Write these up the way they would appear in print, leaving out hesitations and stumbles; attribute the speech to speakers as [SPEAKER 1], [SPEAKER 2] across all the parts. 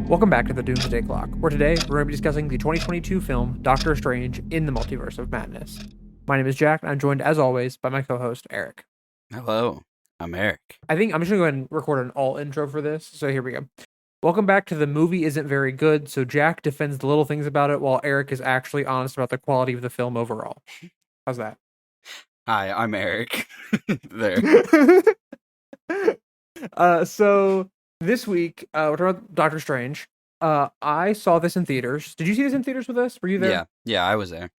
[SPEAKER 1] Welcome back to the Doomsday Clock, where today we're going to be discussing the 2022 film Doctor Strange in the Multiverse of Madness. My name is Jack, and I'm joined, as always, by my co-host, Eric.
[SPEAKER 2] Hello, I'm Eric.
[SPEAKER 1] I think I'm just going to go ahead and record an all intro for this, so here we go. Welcome back to The Movie Isn't Very Good, so Jack defends the little things about it, while Eric is actually honest about the quality of the film overall. How's that?
[SPEAKER 2] Hi, I'm Eric. There.
[SPEAKER 1] So this week, we're talking about Doctor Strange. I saw this in theaters. Did you see this in theaters with us? Were you there?
[SPEAKER 2] Yeah, I was there.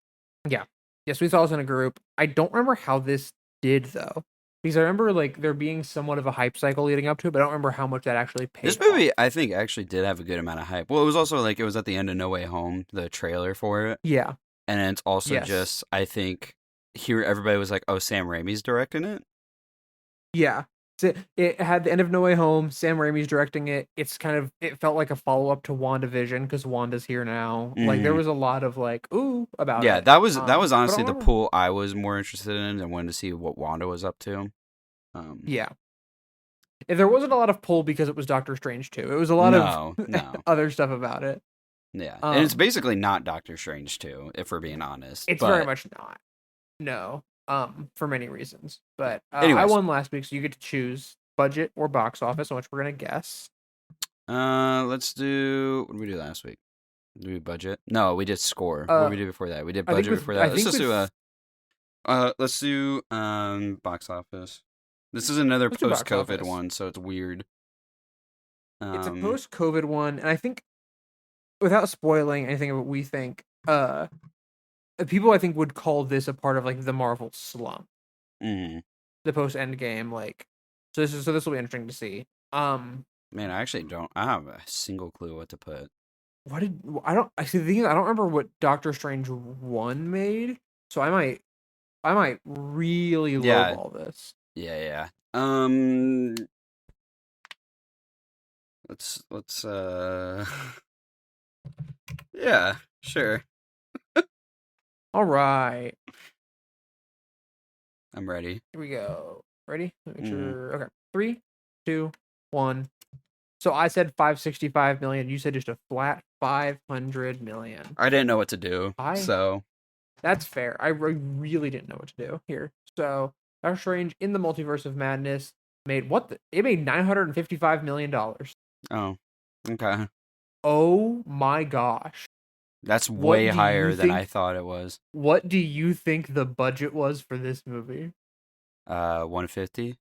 [SPEAKER 1] Yeah. Yes, we saw this in a group. I don't remember how this did, though. Because I remember, like, there being somewhat of a hype cycle leading up to it, but I don't remember how much that actually paid
[SPEAKER 2] This movie, I think, actually did have a good amount of hype. Well, it was also, like, it was at the end of No Way Home, the trailer for it.
[SPEAKER 1] Yeah.
[SPEAKER 2] And it's also
[SPEAKER 1] Yes.
[SPEAKER 2] just, I think, here everybody was like, oh, Sam Raimi's directing it?
[SPEAKER 1] Yeah. So it had the end of No Way Home. Sam Raimi's directing it. It felt like a follow-up to Wandavision, because Wanda's here now. Like, there was a lot of, like, ooh, about it.
[SPEAKER 2] Yeah, that was honestly
[SPEAKER 1] but
[SPEAKER 2] the pool I was more interested in and wanted to see what Wanda was up to.
[SPEAKER 1] Yeah. If there wasn't a lot of pull because it was Doctor Strange too. It was a lot of other stuff about it.
[SPEAKER 2] Yeah. And it's basically not Doctor Strange 2, if we're being honest.
[SPEAKER 1] It's very much not. No. For many reasons. But I
[SPEAKER 2] Anyways.
[SPEAKER 1] won last week, so you get to choose budget or box office on which we're gonna guess.
[SPEAKER 2] Let's do, what did we do last week? Did we do budget? No, we did score. What did we do before that? We did budget before that. Let's do box office. This is another post-COVID one, so it's weird.
[SPEAKER 1] It's a post-COVID one, and I think, without spoiling anything of what we think, people I think would call this a part of, like, the Marvel slump.
[SPEAKER 2] Mm-hmm.
[SPEAKER 1] The post-Endgame, like, so this will be interesting to see.
[SPEAKER 2] Man, I actually don't. I have a single clue what to put.
[SPEAKER 1] I don't remember what Doctor Strange 1 made, so I might really lowball this.
[SPEAKER 2] Yeah. Let's yeah, sure.
[SPEAKER 1] All right.
[SPEAKER 2] I'm ready.
[SPEAKER 1] Here we go. Ready? Make sure. Okay. 3, 2, 1. So I said 565 million. You said just a flat 500 million.
[SPEAKER 2] I didn't know what to do. So
[SPEAKER 1] that's fair. I really didn't know what to do here. So Doctor Strange in the Multiverse of Madness made it made $955 million.
[SPEAKER 2] Oh, okay.
[SPEAKER 1] Oh my gosh.
[SPEAKER 2] That's way higher than I thought it was.
[SPEAKER 1] What do you think the budget was for this movie?
[SPEAKER 2] 150.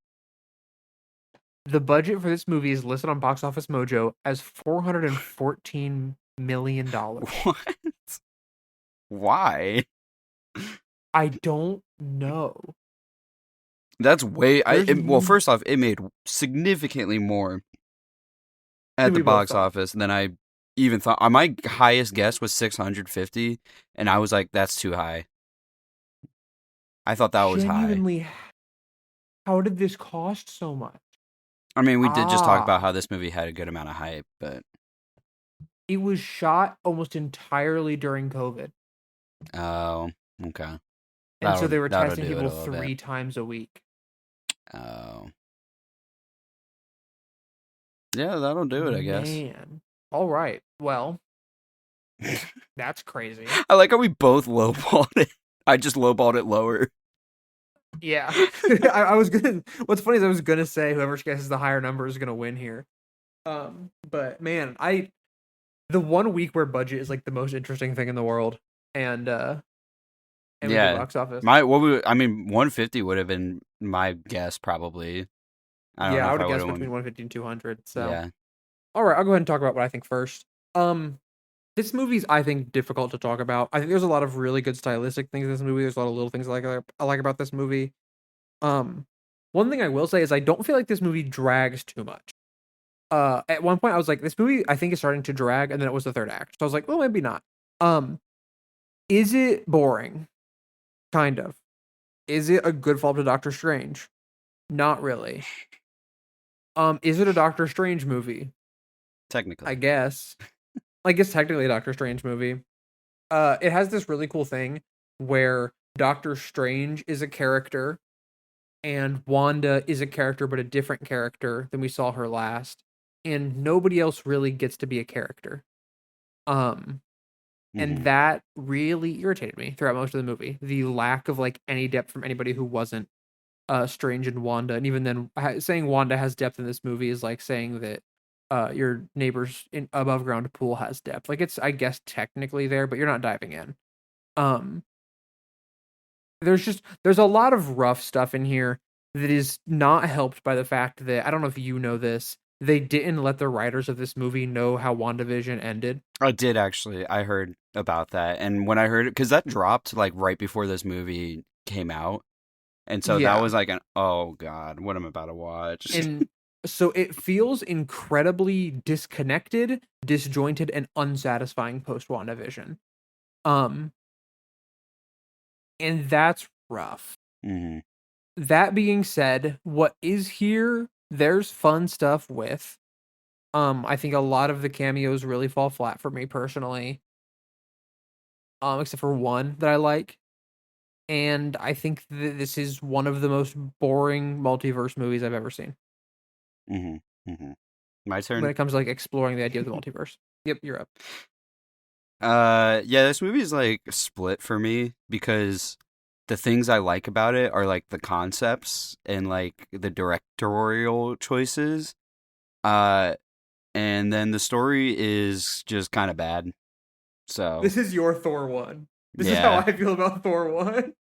[SPEAKER 1] The budget for this movie is listed on Box Office Mojo as $414 million.
[SPEAKER 2] What? Why?
[SPEAKER 1] I don't know.
[SPEAKER 2] That's way. Well, first off, it made significantly more at the box office than I even thought. My highest guess was 650, and I was like, "That's too high." I thought that was high.
[SPEAKER 1] How did this cost so much?
[SPEAKER 2] I mean, we did just talk about how this movie had a good amount of hype, but
[SPEAKER 1] it was shot almost entirely during COVID.
[SPEAKER 2] Oh, okay.
[SPEAKER 1] And so they were testing people 3 times a week.
[SPEAKER 2] Oh. Yeah, that'll do it, I guess.
[SPEAKER 1] Man. All right. Well, that's crazy.
[SPEAKER 2] I like how we both lowballed it. I just lowballed it lower.
[SPEAKER 1] Yeah. What's funny is I was gonna say whoever guesses the higher number is gonna win here. But man, the 1 week where budget is like the most interesting thing in the world. And
[SPEAKER 2] yeah,
[SPEAKER 1] box office.
[SPEAKER 2] 150 would have been my guess probably.
[SPEAKER 1] I would have guessed between 150 and 200. So
[SPEAKER 2] yeah. All
[SPEAKER 1] right, I'll go ahead and talk about what I think first. This movie's, I think, difficult to talk about. I think there's a lot of really good stylistic things in this movie. There's a lot of little things I like about this movie. One thing I will say is I don't feel like this movie drags too much. At one point I was like, this movie I think is starting to drag, and then it was the third act. So I was like, well, maybe not. Is it boring? Kind of. Is it a good follow-up to Doctor Strange? Not really. Is it a Doctor Strange movie?
[SPEAKER 2] Technically.
[SPEAKER 1] I guess. Technically a Doctor Strange movie. It has this really cool thing where Doctor Strange is a character and Wanda is a character but a different character than we saw her last. and nobody else really gets to be a character. Um, and
[SPEAKER 2] Mm-hmm.
[SPEAKER 1] that really irritated me throughout most of the movie. The lack of like any depth from anybody who wasn't Strange and Wanda, and even then, saying Wanda has depth in this movie is like saying that your neighbor's above ground pool has depth. Like it's, I guess, technically there, but you're not diving in. Um, there's a lot of rough stuff in here that is not helped by the fact that I don't know if you know this. They didn't let the writers of this movie know how WandaVision ended.
[SPEAKER 2] I did actually. I heard about that, and when I heard it, because that dropped like right before this movie came out, and so that
[SPEAKER 1] Yeah.
[SPEAKER 2] was like an oh god, what am I about to watch?
[SPEAKER 1] And so it feels incredibly disconnected, disjointed, and unsatisfying post WandaVision. Um, and that's rough.
[SPEAKER 2] Mm-hmm.
[SPEAKER 1] That being said, what is here, there's fun stuff with. I think a lot of the cameos really fall flat for me personally. Except for one that I like. And I think this is one of the most boring multiverse movies I've ever seen.
[SPEAKER 2] Mm-hmm. Mm-hmm. My
[SPEAKER 1] When
[SPEAKER 2] turn.
[SPEAKER 1] it comes to like exploring the idea of the multiverse. Yep, you're up.
[SPEAKER 2] Yeah, this movie is like split for me because the things I like about it are like the concepts and like the directorial choices. Uh, and then the story is just kind of bad. So
[SPEAKER 1] This is your Thor 1. This is how
[SPEAKER 2] yeah,
[SPEAKER 1] I feel about Thor 1.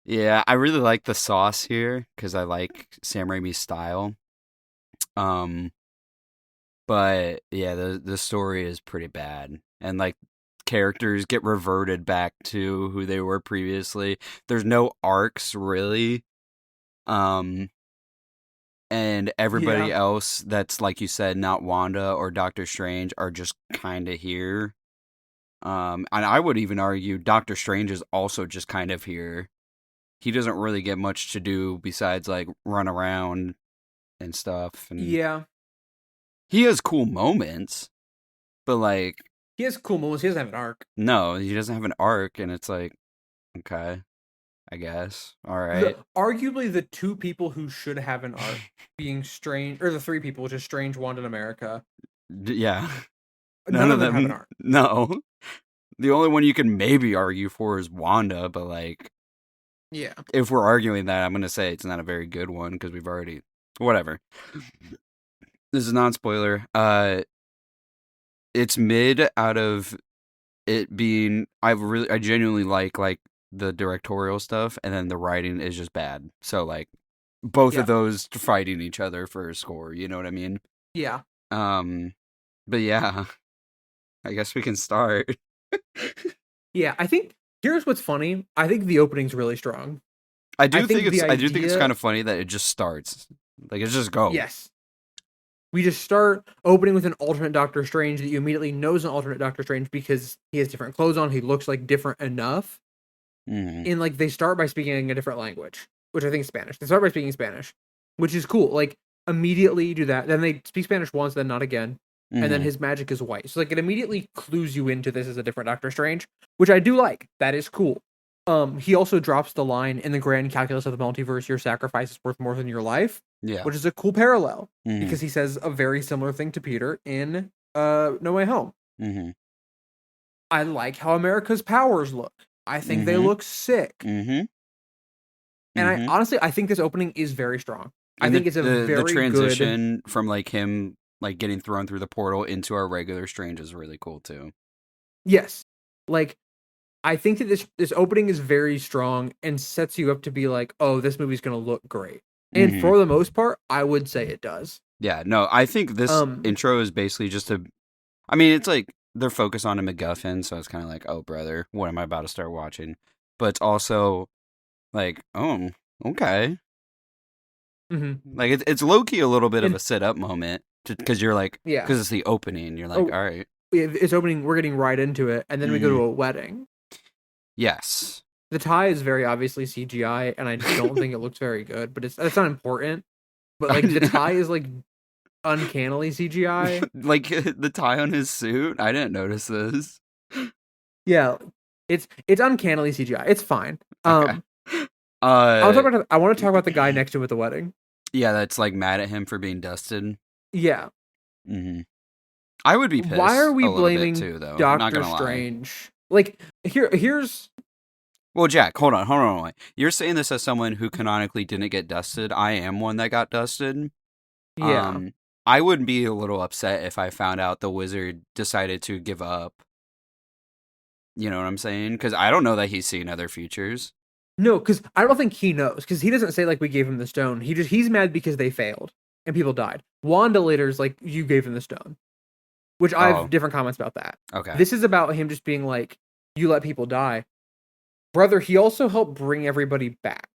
[SPEAKER 2] yeah, I really like the sauce here because I like Sam Raimi's style. Um, but yeah, the story is pretty bad, and like characters get reverted back to who they were previously. There's no arcs really. Um, and everybody
[SPEAKER 1] Yeah.
[SPEAKER 2] else that's like you said, not Wanda or Doctor Strange, are just kind of here. And I would even argue Doctor Strange is also just kind of here. He doesn't really get much to do besides like run around and stuff, and
[SPEAKER 1] Yeah.
[SPEAKER 2] he has cool moments, but like
[SPEAKER 1] He has cool moments. He doesn't have an arc.
[SPEAKER 2] no, he doesn't have an arc, and it's like okay, I guess. All right.
[SPEAKER 1] Arguably the two people who should have an arc being Strange, or the three people, which is Strange, Wanda, and America.
[SPEAKER 2] Yeah. None
[SPEAKER 1] None
[SPEAKER 2] of
[SPEAKER 1] of them have an
[SPEAKER 2] them.
[SPEAKER 1] arc.
[SPEAKER 2] No. The only one you can maybe argue for is Wanda, but like,
[SPEAKER 1] Yeah.
[SPEAKER 2] if we're arguing that, I'm going to say it's not a very good one because we've already. Whatever. This is non spoiler. It's mid out of it being. I genuinely like the directorial stuff, and then the writing is just bad. So like, both of
[SPEAKER 1] Yeah.
[SPEAKER 2] those fighting each other for a score. You know what I mean?
[SPEAKER 1] Yeah.
[SPEAKER 2] Um, but yeah, I guess we can start.
[SPEAKER 1] Yeah. I think here's what's funny. I think the opening's really strong.
[SPEAKER 2] I
[SPEAKER 1] I
[SPEAKER 2] do think
[SPEAKER 1] think the
[SPEAKER 2] it's kind
[SPEAKER 1] idea,
[SPEAKER 2] of funny that it just starts. Like it just goes.
[SPEAKER 1] yes. We just start opening with an alternate Doctor Strange that you immediately know is an alternate Doctor Strange because he has different clothes on. He looks like different enough.
[SPEAKER 2] Mm-hmm.
[SPEAKER 1] And like they start by speaking a different language, which I think is Spanish. They start by speaking Spanish, which is cool. Like immediately do that. Then they speak Spanish once, then not again. And then
[SPEAKER 2] Mm-hmm.
[SPEAKER 1] his magic is white. So like it immediately clues you into this as a different Doctor Strange, which I do like. That is cool. He also drops the line in the grand calculus of the multiverse, your sacrifice is worth more than your life,
[SPEAKER 2] Yeah.
[SPEAKER 1] which is a cool parallel
[SPEAKER 2] Mm-hmm.
[SPEAKER 1] because he says a very similar thing to Peter in No Way Home.
[SPEAKER 2] Mm-hmm.
[SPEAKER 1] I like how America's powers look. I think they
[SPEAKER 2] Mm-hmm.
[SPEAKER 1] look sick.
[SPEAKER 2] Mm-hmm.
[SPEAKER 1] And I
[SPEAKER 2] Mm-hmm.
[SPEAKER 1] honestly I think this opening is very strong. I
[SPEAKER 2] And
[SPEAKER 1] think it's a
[SPEAKER 2] the
[SPEAKER 1] very good.
[SPEAKER 2] transition from like him like getting thrown through the portal into our regular Strange is really cool too.
[SPEAKER 1] Yes. Like I think that this opening is very strong and sets you up to be like, "Oh, this movie's going to look great." And
[SPEAKER 2] Mm-hmm.
[SPEAKER 1] for the most part, I would say it does.
[SPEAKER 2] Yeah. No, I think this
[SPEAKER 1] Um
[SPEAKER 2] intro is basically just a. I mean, it's like they're focused on a MacGuffin, so it's kind of like, oh brother, what am I about to start watching? But it's also like, oh, okay.
[SPEAKER 1] mhm.
[SPEAKER 2] Like it's low key a little bit of
[SPEAKER 1] And
[SPEAKER 2] a sit up moment because you're like
[SPEAKER 1] yeah.
[SPEAKER 2] because it's the opening. You're like,
[SPEAKER 1] Oh,
[SPEAKER 2] all right,
[SPEAKER 1] it's opening, we're getting right into it and then we go
[SPEAKER 2] mm-hmm.
[SPEAKER 1] to a wedding.
[SPEAKER 2] Yes,
[SPEAKER 1] The tie is very obviously CGI and I don't think it looks very good, but that's not important. But like the tie is like uncannily CGI.
[SPEAKER 2] like the tie on his suit. I didn't notice this.
[SPEAKER 1] Yeah, it's uncannily CGI. It's fine.
[SPEAKER 2] Okay,
[SPEAKER 1] I want to talk about the guy next to him at the wedding.
[SPEAKER 2] yeah, that's like mad at him for being dusted.
[SPEAKER 1] Yeah.
[SPEAKER 2] Mm-hmm. I would be
[SPEAKER 1] Why are
[SPEAKER 2] pissed
[SPEAKER 1] we
[SPEAKER 2] a little bit
[SPEAKER 1] blaming
[SPEAKER 2] too, though. Not
[SPEAKER 1] Doctor
[SPEAKER 2] gonna lie.
[SPEAKER 1] Strange? Like, here's
[SPEAKER 2] Well, Jack, hold on. Wait. You're saying this as someone who canonically didn't get dusted. I am one that got dusted.
[SPEAKER 1] yeah.
[SPEAKER 2] Um, I would be a little upset if I found out the wizard decided to give up. You know what I'm saying? Because I don't know that he's seen other futures.
[SPEAKER 1] No, because I don't think he knows. Because he doesn't say like we gave him the stone. He's mad because they failed and people died. Wanda later is like you gave him the stone, which I have
[SPEAKER 2] Oh,
[SPEAKER 1] different comments about that.
[SPEAKER 2] okay.
[SPEAKER 1] This is about him just being like you let people die, brother. He also helped bring everybody back.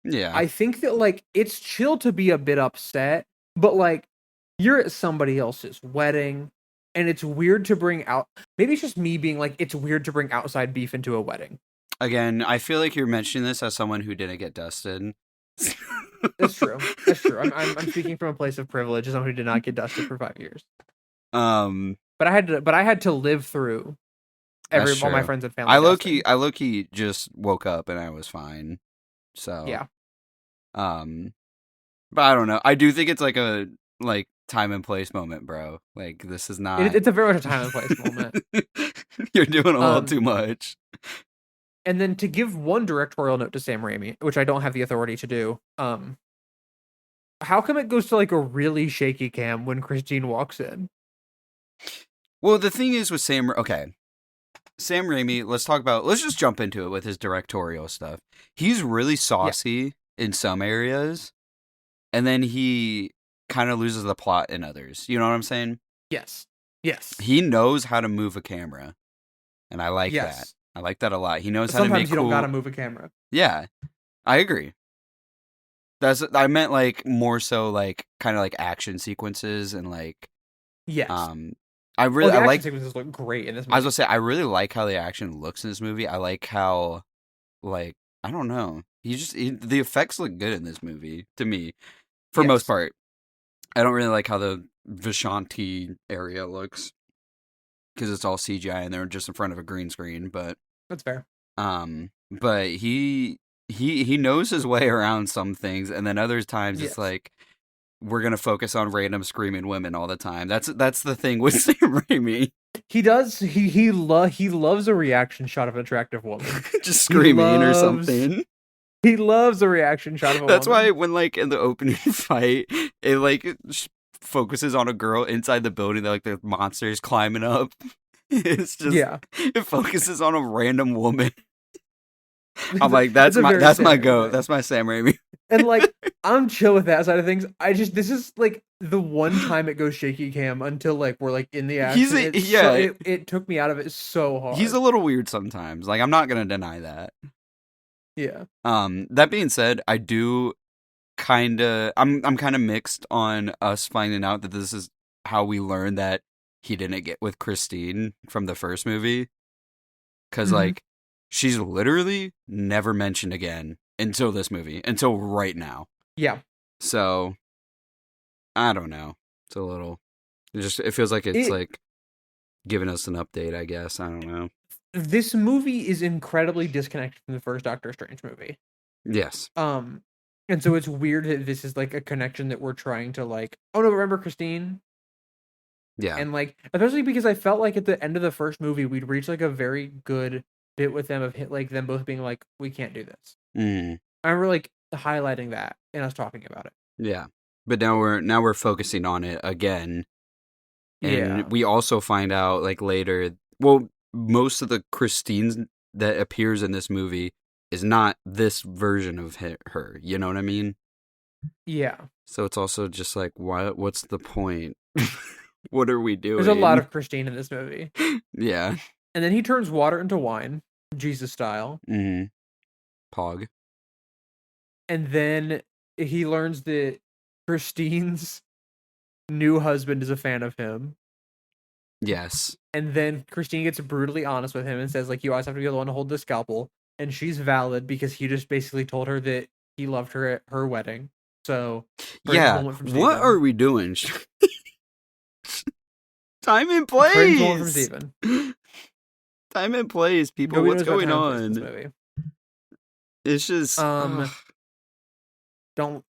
[SPEAKER 2] Yeah.
[SPEAKER 1] I think that like it's chill to be a bit upset, but like you're at somebody else's wedding, and it's weird to bring out. Maybe it's just me being like it's weird to bring outside beef into a wedding.
[SPEAKER 2] Again, I feel like you're mentioning this as someone who didn't get dusted.
[SPEAKER 1] That's true. That's true. I'm speaking from a place of privilege as someone who did not get dusted for 5 years.
[SPEAKER 2] um,
[SPEAKER 1] But I had to live through
[SPEAKER 2] that's
[SPEAKER 1] all my
[SPEAKER 2] true.
[SPEAKER 1] friends and family dusting.
[SPEAKER 2] I low key just woke up and I was fine. So,
[SPEAKER 1] Yeah.
[SPEAKER 2] um, but I don't know. I do think it's like a time and place moment, bro. Like this is not.
[SPEAKER 1] It's a very much a time and place moment.
[SPEAKER 2] You're doing a little
[SPEAKER 1] Um
[SPEAKER 2] too much.
[SPEAKER 1] and then to give one directorial note to Sam Raimi, which I don't have the authority to do, how come it goes to like a really shaky cam when Christine walks in?
[SPEAKER 2] Well, the thing is with Sam. Okay, Sam Raimi. Let's just jump into it with his directorial stuff. He's really
[SPEAKER 1] Yeah.
[SPEAKER 2] saucy in some areas, and then he kind of loses the plot in others. You know what I'm saying?
[SPEAKER 1] Yes. Yes.
[SPEAKER 2] He knows how to move a camera, and I like that.
[SPEAKER 1] Yes.
[SPEAKER 2] I like that a lot. He knows how to
[SPEAKER 1] Sometimes
[SPEAKER 2] make
[SPEAKER 1] you don't
[SPEAKER 2] cool.
[SPEAKER 1] gotta move a camera.
[SPEAKER 2] Yeah, I agree. I meant like more so like kind of like action sequences and like
[SPEAKER 1] Yes.
[SPEAKER 2] um
[SPEAKER 1] Oh, the
[SPEAKER 2] I
[SPEAKER 1] action
[SPEAKER 2] like
[SPEAKER 1] sequences look great in this
[SPEAKER 2] I was
[SPEAKER 1] movie.
[SPEAKER 2] gonna say I really like how the action looks in this movie. I like how like I don't know. The effects look good in this movie to me for most
[SPEAKER 1] Yes.
[SPEAKER 2] part. I don't really like how the Vishanti area looks because it's all CGI and they're just in front of a green screen,
[SPEAKER 1] That's fair.
[SPEAKER 2] but he knows his way around some things and then other times it's
[SPEAKER 1] Yes.
[SPEAKER 2] like we're gonna focus on random screaming women all the time. That's the thing with Sam Raimi.
[SPEAKER 1] He does. He loves a reaction shot of an attractive woman.
[SPEAKER 2] Just
[SPEAKER 1] He
[SPEAKER 2] screaming or
[SPEAKER 1] loves
[SPEAKER 2] something.
[SPEAKER 1] he loves a reaction shot of a
[SPEAKER 2] That's why
[SPEAKER 1] woman.
[SPEAKER 2] when like in the opening fight, it like focuses on a girl inside the building that like the monsters climbing up. It's just
[SPEAKER 1] Yeah,
[SPEAKER 2] it focuses on a random woman. I'm like
[SPEAKER 1] it's a very
[SPEAKER 2] that's
[SPEAKER 1] Sam
[SPEAKER 2] my
[SPEAKER 1] Raimi
[SPEAKER 2] goat.
[SPEAKER 1] thing.
[SPEAKER 2] That's my Sam Raimi.
[SPEAKER 1] And like I'm chill with that side of things. This is like the one time it goes shaky cam until like we're like in the action.
[SPEAKER 2] Yeah.
[SPEAKER 1] It took me out of it so
[SPEAKER 2] He's
[SPEAKER 1] hard.
[SPEAKER 2] a little weird sometimes. Like I'm not gonna deny that.
[SPEAKER 1] Yeah.
[SPEAKER 2] That being said, I do I'm kind of mixed on us finding out that this is how we learned that he didn't get with Christine from the first movie. Because,
[SPEAKER 1] Mhm.
[SPEAKER 2] like, she's literally never mentioned again until this movie, until right now.
[SPEAKER 1] Yeah.
[SPEAKER 2] So, I don't know. It's a little, it feels like it's like giving us an update, I guess. I don't know.
[SPEAKER 1] This movie is incredibly disconnected from the first Doctor Strange movie.
[SPEAKER 2] Yes.
[SPEAKER 1] And so it's weird that this is like a connection that we're trying to like. Oh no, remember Christine?
[SPEAKER 2] Yeah.
[SPEAKER 1] And like, especially because I felt like at the end of the first movie, we'd reached like a very good bit with them of like them both being like, we can't do this.
[SPEAKER 2] Mm.
[SPEAKER 1] I remember like highlighting that and us talking about it.
[SPEAKER 2] Yeah. But now we're focusing on it again. And
[SPEAKER 1] Yeah.
[SPEAKER 2] we also find out like later, well, most of the Christine that appears in this movie is not this version of her. You know what I mean?
[SPEAKER 1] Yeah.
[SPEAKER 2] So it's also just like, what's the point? What are we doing?
[SPEAKER 1] There's a lot of Christine in this movie.
[SPEAKER 2] Yeah.
[SPEAKER 1] And then he turns water into wine, Jesus style.
[SPEAKER 2] Mm-hmm. Pog.
[SPEAKER 1] And then he learns that Christine's new husband is a fan of him.
[SPEAKER 2] Yes.
[SPEAKER 1] And then Christine gets brutally honest with him and says, like, you always have to be the one to hold the scalpel. And she's valid because he just basically told her that he loved her at her wedding. So,
[SPEAKER 2] Yeah. What are we doing? Time and place.
[SPEAKER 1] From Steven.
[SPEAKER 2] Time and place, people. What's going on? It's just
[SPEAKER 1] don't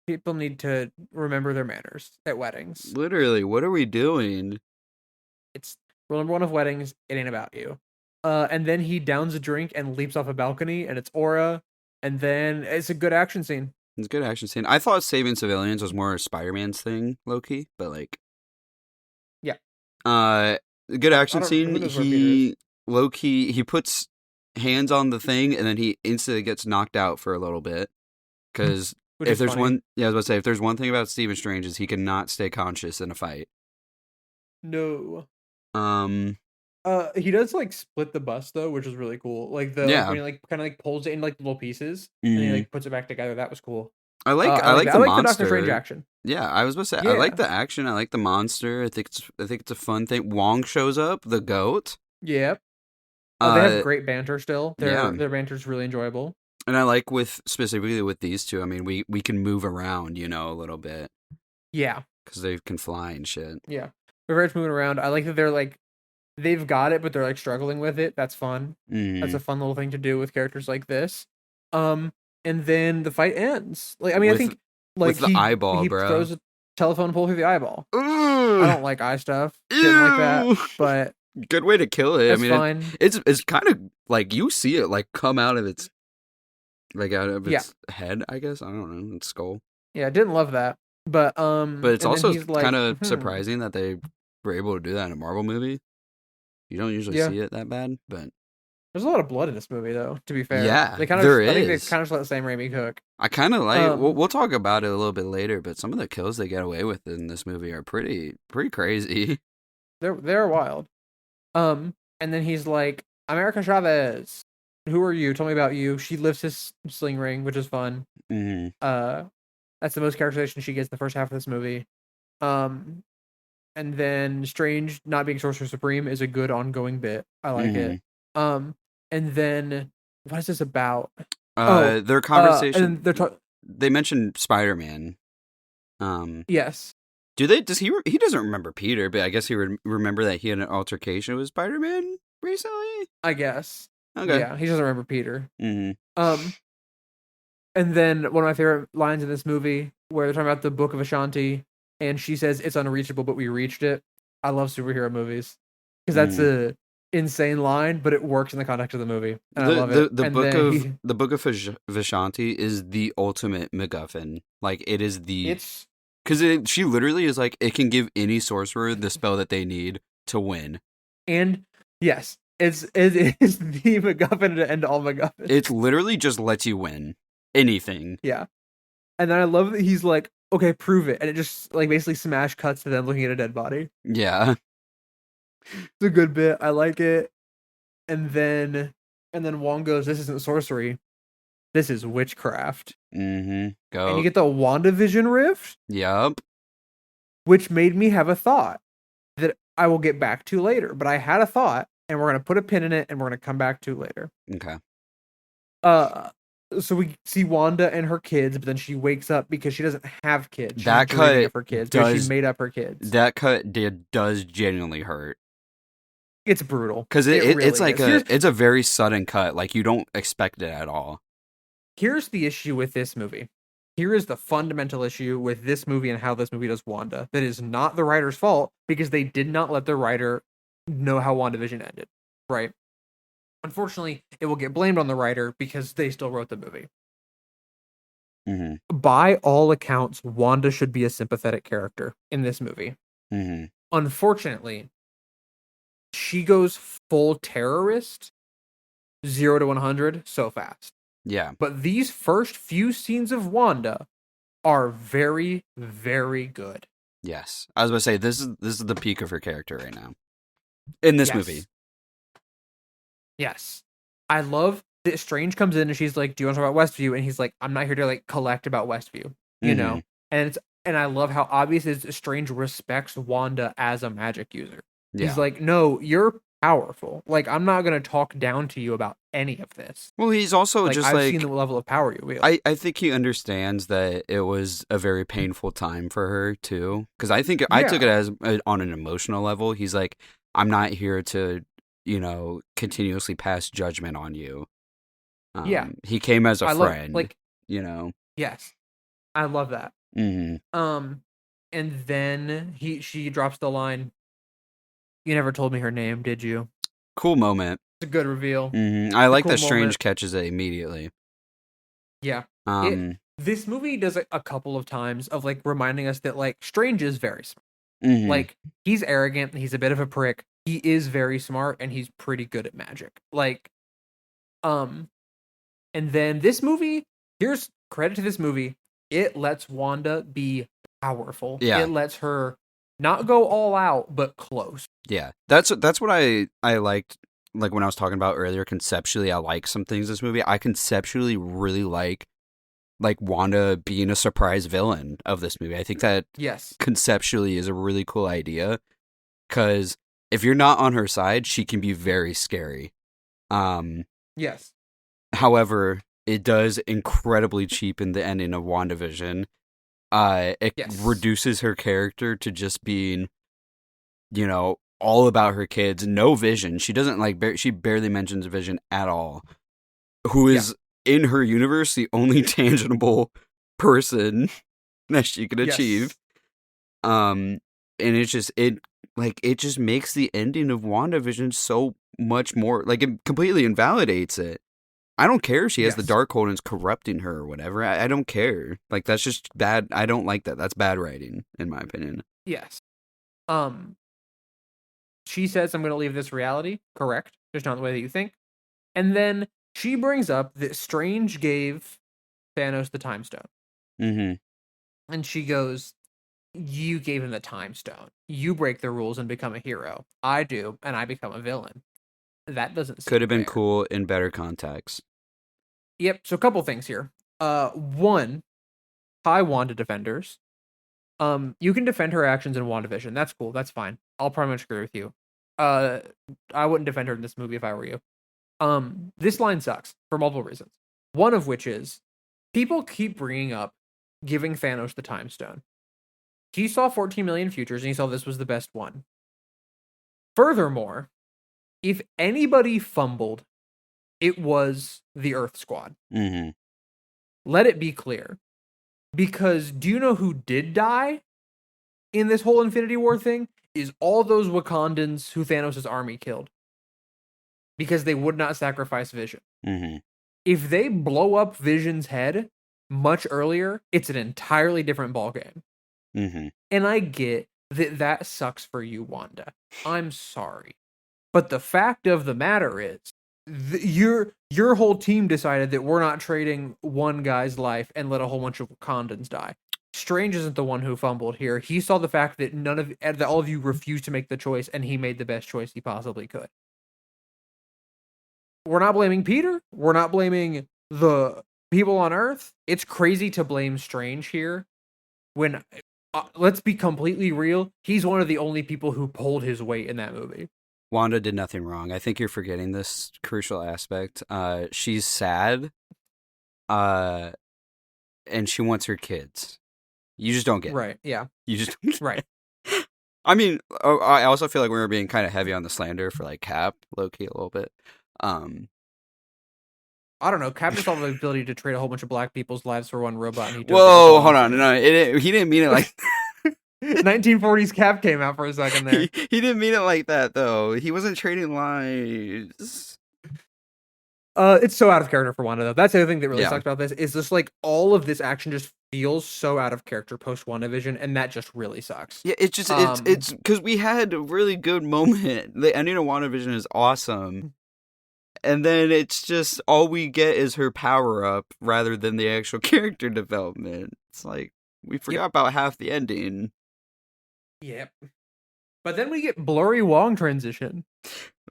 [SPEAKER 1] People need to remember their manners at weddings.
[SPEAKER 2] Literally, what are we doing?
[SPEAKER 1] It's rule number one of weddings. It ain't about you. And then he downs a drink and leaps off a balcony, and it's aura. And then it's a good action scene.
[SPEAKER 2] It's a good action scene. I thought saving civilians was more Spider-Man's thing, low key, but like,
[SPEAKER 1] yeah.
[SPEAKER 2] Good action scene. He low key he puts hands on the thing, and then he instantly gets knocked out for a little bit. Because if there's one, I was about to say, if there's one thing about Stephen Strange is he cannot stay conscious in a fight.
[SPEAKER 1] No. He does like split the bus though, which is really cool. Like when he like kind of like pulls it in like little pieces and he like puts it back together. That was cool.
[SPEAKER 2] I like the monster.
[SPEAKER 1] Doctor Strange action.
[SPEAKER 2] Yeah, I was about to say I like the action. I like the monster. I think it's a fun thing. Wong shows up, the goat.
[SPEAKER 1] Yep. They have great banter still. Their banter's really enjoyable.
[SPEAKER 2] And I like specifically with these two. I mean, we can move around, a little bit.
[SPEAKER 1] Yeah.
[SPEAKER 2] Because they can fly and shit.
[SPEAKER 1] Yeah. They're moving around. I like that they're like, they've got it, but they're like struggling with it. That's fun.
[SPEAKER 2] Mm.
[SPEAKER 1] That's a fun little thing to do with characters like this. And then the fight ends. Like, I mean, I think like
[SPEAKER 2] with the eyeball,
[SPEAKER 1] he
[SPEAKER 2] bro.
[SPEAKER 1] throws a telephone pole through the eyeball.
[SPEAKER 2] Ooh.
[SPEAKER 1] I don't like eye stuff. Didn't like that, but
[SPEAKER 2] good way to kill it.
[SPEAKER 1] That's fine.
[SPEAKER 2] It's kind of like you see it like come out of its head. I guess I don't know, its skull.
[SPEAKER 1] Yeah, I didn't love that, but
[SPEAKER 2] it's also kind of surprising that they were able to do that in a Marvel movie. You don't usually see it that bad, but
[SPEAKER 1] there's a lot of blood in this movie, though. To be fair,
[SPEAKER 2] yeah,
[SPEAKER 1] I think they kind of let Sam Raimi cook.
[SPEAKER 2] I kind of like. We'll talk about it a little bit later, but some of the kills they get away with in this movie are pretty crazy.
[SPEAKER 1] They're wild. And then he's like, America Chavez, who are you? Tell me about you. She lifts his sling ring, which is fun.
[SPEAKER 2] Mm-hmm.
[SPEAKER 1] That's the most characterization she gets in the first half of this movie. And then Strange not being Sorcerer Supreme is a good ongoing bit. I like it. And then what is this about?
[SPEAKER 2] Their conversation.
[SPEAKER 1] And
[SPEAKER 2] they mentioned Spider-Man.
[SPEAKER 1] Yes.
[SPEAKER 2] Do they? Does he? He doesn't remember Peter, but I guess he would remember that he had an altercation with Spider-Man recently.
[SPEAKER 1] I guess.
[SPEAKER 2] Okay.
[SPEAKER 1] Yeah, he doesn't remember Peter.
[SPEAKER 2] Mm-hmm.
[SPEAKER 1] And then one of my favorite lines in this movie, where they're talking about the Book of Ashanti, and she says it's unreachable, but we reached it. I love superhero movies because that's a insane line, but it works in the context of the movie, and I love it.
[SPEAKER 2] The Book of Vishanti is the ultimate MacGuffin. Like it is because she literally is like it can give any sorcerer the spell that they need to win.
[SPEAKER 1] And yes, it is the MacGuffin to end all MacGuffins.
[SPEAKER 2] It literally just lets you win anything.
[SPEAKER 1] Yeah, and then I love that he's like, okay, prove it, and it just like basically smash cuts to them looking at a dead body.
[SPEAKER 2] Yeah.
[SPEAKER 1] It's a good bit. I like it. And then Wong goes, "This isn't sorcery. This is witchcraft."
[SPEAKER 2] Mm-hmm. Go.
[SPEAKER 1] And you get the WandaVision rift.
[SPEAKER 2] Yep.
[SPEAKER 1] Which made me have a thought that I will get back to later. But I had a thought, and we're gonna put a pin in it, and we're gonna come back to later.
[SPEAKER 2] Okay.
[SPEAKER 1] So we see Wanda and her kids, but then she wakes up because she doesn't have kids. She's
[SPEAKER 2] that cut
[SPEAKER 1] of her kids. She made up her kids.
[SPEAKER 2] That cut does genuinely hurt.
[SPEAKER 1] It's brutal
[SPEAKER 2] because it's like it's a very sudden cut. Like you don't expect it at all.
[SPEAKER 1] Here's the issue with this movie. Here is the fundamental issue with this movie and how this movie does Wanda. That is not the writer's fault because they did not let the writer know how WandaVision ended. Right. Unfortunately, it will get blamed on the writer because they still wrote the movie.
[SPEAKER 2] Mm-hmm.
[SPEAKER 1] By all accounts, Wanda should be a sympathetic character in this movie.
[SPEAKER 2] Mm-hmm.
[SPEAKER 1] Unfortunately, she goes full terrorist, 0 to 100 so fast.
[SPEAKER 2] Yeah.
[SPEAKER 1] But these first few scenes of Wanda are very, very good.
[SPEAKER 2] Yes. I was going to say, this is the peak of her character right now. In this movie.
[SPEAKER 1] Yes. I love that Strange comes in and she's like, "Do you want to talk about Westview?" And he's like, "I'm not here to like collect about Westview." You know? And I love how obvious is Strange respects Wanda as a magic user. Yeah. He's like, "No, you're powerful. Like, I'm not going to talk down to you about any of this."
[SPEAKER 2] Well, he's also
[SPEAKER 1] like,
[SPEAKER 2] just
[SPEAKER 1] I've seen the level of power you wield.
[SPEAKER 2] I think he understands that it was a very painful time for her too. Because I think I took it as on an emotional level. He's like, "I'm not here to, continuously pass judgment on you." He came as a friend. Yes. I love that. Mm-hmm.
[SPEAKER 1] And then she drops the line, "You never told me her name, did you?"
[SPEAKER 2] Cool moment.
[SPEAKER 1] It's a good reveal.
[SPEAKER 2] Mm-hmm. I
[SPEAKER 1] It's a
[SPEAKER 2] like
[SPEAKER 1] cool
[SPEAKER 2] that Strange
[SPEAKER 1] moment.
[SPEAKER 2] catches it immediately.
[SPEAKER 1] Yeah.
[SPEAKER 2] Um.
[SPEAKER 1] This movie does it a couple of times of like reminding us that like Strange is very smart.
[SPEAKER 2] Mm-hmm.
[SPEAKER 1] Like he's arrogant, he's a bit of a prick. He is very smart and he's pretty good at magic. Like um and then this movie, here's credit to this movie. It lets Wanda be powerful.
[SPEAKER 2] Yeah.
[SPEAKER 1] It lets her not go all out, but close.
[SPEAKER 2] Yeah. That's what I liked. Like when I was talking about earlier, conceptually, I like some things in this movie. I conceptually really like Wanda being a surprise villain of this movie. I think that
[SPEAKER 1] Yes.
[SPEAKER 2] conceptually is a really cool idea because if you're not on her side, she can be very scary.
[SPEAKER 1] Yes.
[SPEAKER 2] However, it does incredibly cheapen the ending of WandaVision. It reduces her character to just being, all about her kids. No Vision. She doesn't she barely mentions Vision at all. Who is in her universe the only tangible person that she can achieve. And it just makes the ending of WandaVision so much more, like, it completely invalidates it. I don't care if she has the Darkhold and is corrupting her or whatever. I don't care. Like, that's just bad. I don't like that. That's bad writing, in my opinion.
[SPEAKER 1] Yes. She says, "I'm going to leave this reality." Correct. Just not the way that you think. And then she brings up that Strange gave Thanos the Time Stone.
[SPEAKER 2] Mm-hmm.
[SPEAKER 1] And she goes, "You gave him the Time Stone. You break the rules and become a hero. I do, and I become a villain." That doesn't seem
[SPEAKER 2] Could have been
[SPEAKER 1] fair.
[SPEAKER 2] cool in better context.
[SPEAKER 1] Yep. So a couple things here. One, hi Wanda defenders. You can defend her actions in WandaVision. That's cool. That's fine. I'll pretty much agree with you. I wouldn't defend her in this movie if I were you. This line sucks for multiple reasons. One of which is people keep bringing up giving Thanos the Time Stone. He saw 14 million futures and he saw this was the best one. Furthermore, if anybody fumbled, it was the Earth Squad.
[SPEAKER 2] Mm-hmm.
[SPEAKER 1] Let it be clear. Because do you know who did die in this whole Infinity War thing? Is all those Wakandans who Thanos' army killed. Because they would not sacrifice Vision.
[SPEAKER 2] Mm-hmm.
[SPEAKER 1] If they blow up Vision's head much earlier, it's an entirely different ballgame.
[SPEAKER 2] Mm-hmm.
[SPEAKER 1] And I get that sucks for you, Wanda. I'm sorry. But the fact of the matter is, your whole team decided that we're not trading one guy's life and let a whole bunch of Wakandans die. Strange isn't the one who fumbled here. He saw the fact that all of you refused to make the choice, and he made the best choice he possibly could. We're not blaming Peter. We're not blaming the people on Earth. It's crazy to blame Strange here when, let's be completely real, he's one of the only people who pulled his weight in that movie.
[SPEAKER 2] Wanda did nothing wrong. I think you're forgetting this crucial aspect. She's sad, and she wants her kids. You just don't get
[SPEAKER 1] right.
[SPEAKER 2] it.
[SPEAKER 1] Yeah.
[SPEAKER 2] You just
[SPEAKER 1] right.
[SPEAKER 2] I mean, I also feel like we were being kind of heavy on the slander for like Cap, low key a little bit.
[SPEAKER 1] I don't know. Cap just saw the ability to trade a whole bunch of black people's lives for one robot. And he
[SPEAKER 2] Whoa, hold on. No, he didn't mean it like
[SPEAKER 1] 1940s Cap came out for a second there.
[SPEAKER 2] He didn't mean it like that, though. He wasn't trading lives.
[SPEAKER 1] It's so out of character for Wanda, though. That's the other thing that really sucks about this, is just like all of this action just feels so out of character post WandaVision, and that just really sucks.
[SPEAKER 2] Yeah, it's just it's because we had a really good moment. The ending of WandaVision is awesome. And then it's just all we get is her power up rather than the actual character development. It's like we forgot about half the ending.
[SPEAKER 1] Yep. But then we get Blurry Wong transition.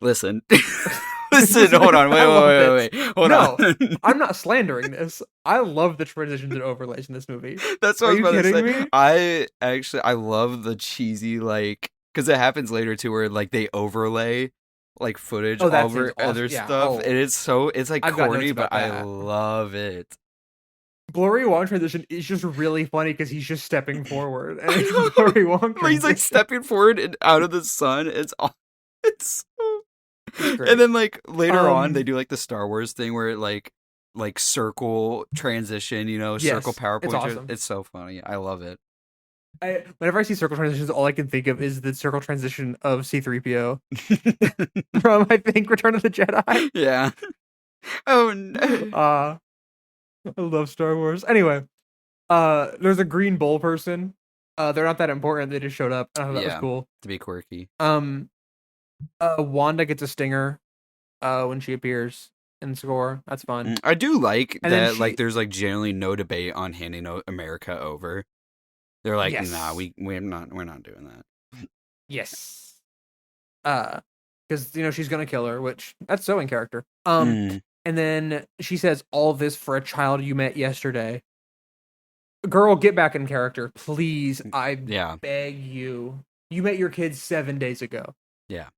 [SPEAKER 2] Listen. Hold on. Wait. Hold on.
[SPEAKER 1] I'm not slandering this. I love the transitions and overlays in this movie.
[SPEAKER 2] That's what I was about to say.
[SPEAKER 1] Me?
[SPEAKER 2] I love the cheesy, like, because it happens later too, where like they overlay like footage over other stuff, and it's like corny, but I love it.
[SPEAKER 1] Blurry Wong transition is just really funny because he's just stepping forward, and it's Blurry Wong transition.
[SPEAKER 2] He's like stepping forward and out of the sun. It's so. And then like later on, they do like the Star Wars thing where it like like circle transition, circle
[SPEAKER 1] Yes, it's
[SPEAKER 2] PowerPoint.
[SPEAKER 1] awesome.
[SPEAKER 2] It's so funny. I love it.
[SPEAKER 1] Whenever I see circle transitions, all I can think of is the circle transition of C-3PO from, I think, Return of the Jedi.
[SPEAKER 2] Yeah. Oh no.
[SPEAKER 1] I love Star Wars. Anyway, there's a green bull person. They're not that important. They just showed up. I thought that was
[SPEAKER 2] Yeah,
[SPEAKER 1] cool.
[SPEAKER 2] to be quirky.
[SPEAKER 1] Wanda gets a stinger when she appears in the score. That's fun.
[SPEAKER 2] I do like
[SPEAKER 1] And then
[SPEAKER 2] that.
[SPEAKER 1] she,
[SPEAKER 2] Like, there's like generally no debate on handing America over. They're like, nah,
[SPEAKER 1] yes,
[SPEAKER 2] we're not doing that.
[SPEAKER 1] yes, because she's gonna kill her, which that's so in character.
[SPEAKER 2] Mm,
[SPEAKER 1] And then she says, "All this for a child you met yesterday." Girl, get back in character, please. I
[SPEAKER 2] yeah,
[SPEAKER 1] beg you. You met your kids 7 days ago.
[SPEAKER 2] yeah.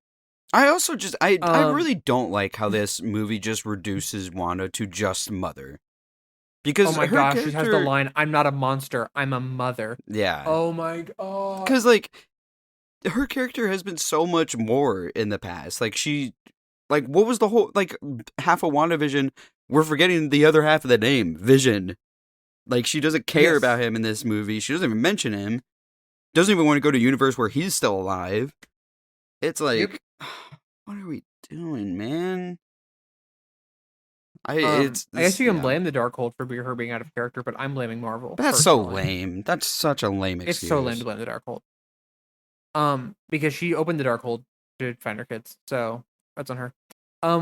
[SPEAKER 2] I also just I
[SPEAKER 1] Um,
[SPEAKER 2] really don't like how this movie just reduces Wanda to just mother
[SPEAKER 1] oh
[SPEAKER 2] because
[SPEAKER 1] my
[SPEAKER 2] her
[SPEAKER 1] gosh, she has the
[SPEAKER 2] character,
[SPEAKER 1] line, "I'm not a monster, I'm a mother."
[SPEAKER 2] yeah,
[SPEAKER 1] Oh my god.
[SPEAKER 2] because like her character has been so much more in the past. Like what was the whole like half of WandaVision? We're forgetting the other half of the name, Vision. Like she doesn't care
[SPEAKER 1] Yes.
[SPEAKER 2] about him in this movie. She doesn't even mention him. Doesn't even want to go to a universe where he's still alive. It's
[SPEAKER 1] Yep.
[SPEAKER 2] like, what are we doing, man?
[SPEAKER 1] I guess you can
[SPEAKER 2] Yeah.
[SPEAKER 1] blame the Darkhold for her being out of character, but I'm blaming Marvel.
[SPEAKER 2] But that's so
[SPEAKER 1] Personally.
[SPEAKER 2] lame. That's such a lame
[SPEAKER 1] It's
[SPEAKER 2] excuse.
[SPEAKER 1] so lame to blame the Darkhold. Because she opened the Darkhold to find her kids, so that's on her.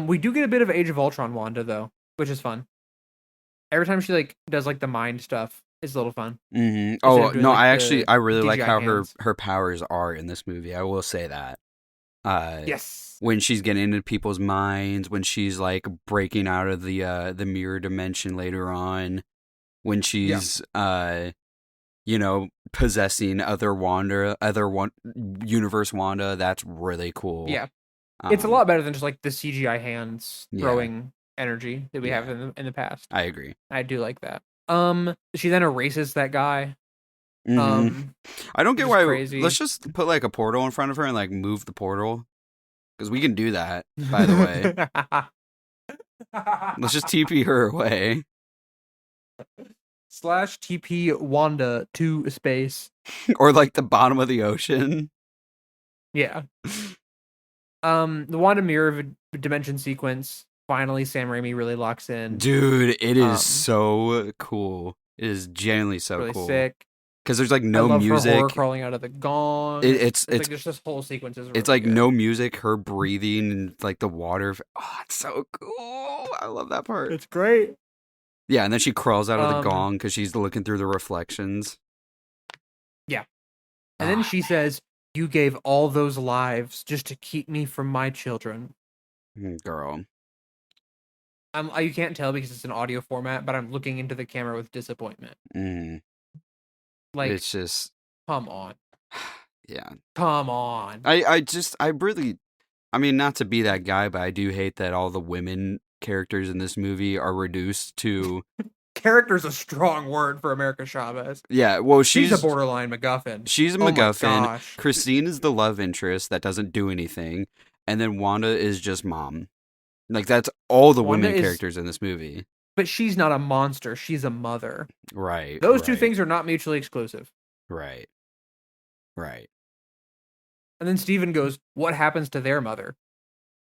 [SPEAKER 1] We do get a bit of Age of Ultron Wanda though, which is fun. Every time she like does like the mind stuff, it's a little fun.
[SPEAKER 2] Mm-hmm.
[SPEAKER 1] Instead
[SPEAKER 2] Oh
[SPEAKER 1] of doing,
[SPEAKER 2] no,
[SPEAKER 1] like,
[SPEAKER 2] I really like
[SPEAKER 1] DJI
[SPEAKER 2] how
[SPEAKER 1] hands.
[SPEAKER 2] her powers are in this movie. I will say that.
[SPEAKER 1] Yes.
[SPEAKER 2] When she's getting into people's minds, when she's like breaking out of the mirror dimension later on, when she's possessing other universe Wanda, that's really cool.
[SPEAKER 1] Yeah. It's a lot better than just like the CGI hands
[SPEAKER 2] Yeah.
[SPEAKER 1] throwing energy that we have
[SPEAKER 2] Yeah.
[SPEAKER 1] in the past.
[SPEAKER 2] I agree.
[SPEAKER 1] I do like that. She then erases that guy.
[SPEAKER 2] Mhm. I don't get
[SPEAKER 1] which is
[SPEAKER 2] why.
[SPEAKER 1] crazy.
[SPEAKER 2] Let's just put like a portal in front of her and like move the portal because we can do that. By the way, let's just TP her away.
[SPEAKER 1] /TP Wanda to space.
[SPEAKER 2] Or like the bottom of the ocean.
[SPEAKER 1] Yeah. The Wanda mirror dimension sequence. Finally, Sam Raimi really locks in.
[SPEAKER 2] Dude, it is so cool. It is genuinely so
[SPEAKER 1] really
[SPEAKER 2] cool.
[SPEAKER 1] Sick.
[SPEAKER 2] Because there's like
[SPEAKER 1] I
[SPEAKER 2] no
[SPEAKER 1] love
[SPEAKER 2] music.
[SPEAKER 1] Her horror crawling out of the gong.
[SPEAKER 2] It's
[SPEAKER 1] like just this whole sequence is. Really
[SPEAKER 2] it's like
[SPEAKER 1] good.
[SPEAKER 2] no music. Her breathing and like the water. Oh, it's so cool. I love that part.
[SPEAKER 1] It's great.
[SPEAKER 2] Yeah, and then she crawls out of the gong because she's looking through the reflections.
[SPEAKER 1] Yeah. And then she says, "You gave all those lives just to keep me from my children."
[SPEAKER 2] Girl.
[SPEAKER 1] You can't tell because it's an audio format, but I'm looking into the camera with disappointment. Like,
[SPEAKER 2] it's just,
[SPEAKER 1] come on.
[SPEAKER 2] Yeah.
[SPEAKER 1] Come on.
[SPEAKER 2] I mean, not to be that guy, but I do hate that all the women characters in this movie are reduced to...
[SPEAKER 1] Character's a strong word for America Chavez.
[SPEAKER 2] Yeah, well,
[SPEAKER 1] she's a borderline MacGuffin.
[SPEAKER 2] She's a MacGuffin. Christine is the love interest that doesn't do anything. And then Wanda is just mom. Like, that's all the women characters in this movie.
[SPEAKER 1] But she's not a monster. She's a mother.
[SPEAKER 2] Right.
[SPEAKER 1] Those two things are not mutually exclusive.
[SPEAKER 2] Right. Right.
[SPEAKER 1] And then Steven goes, "What happens to their mother?"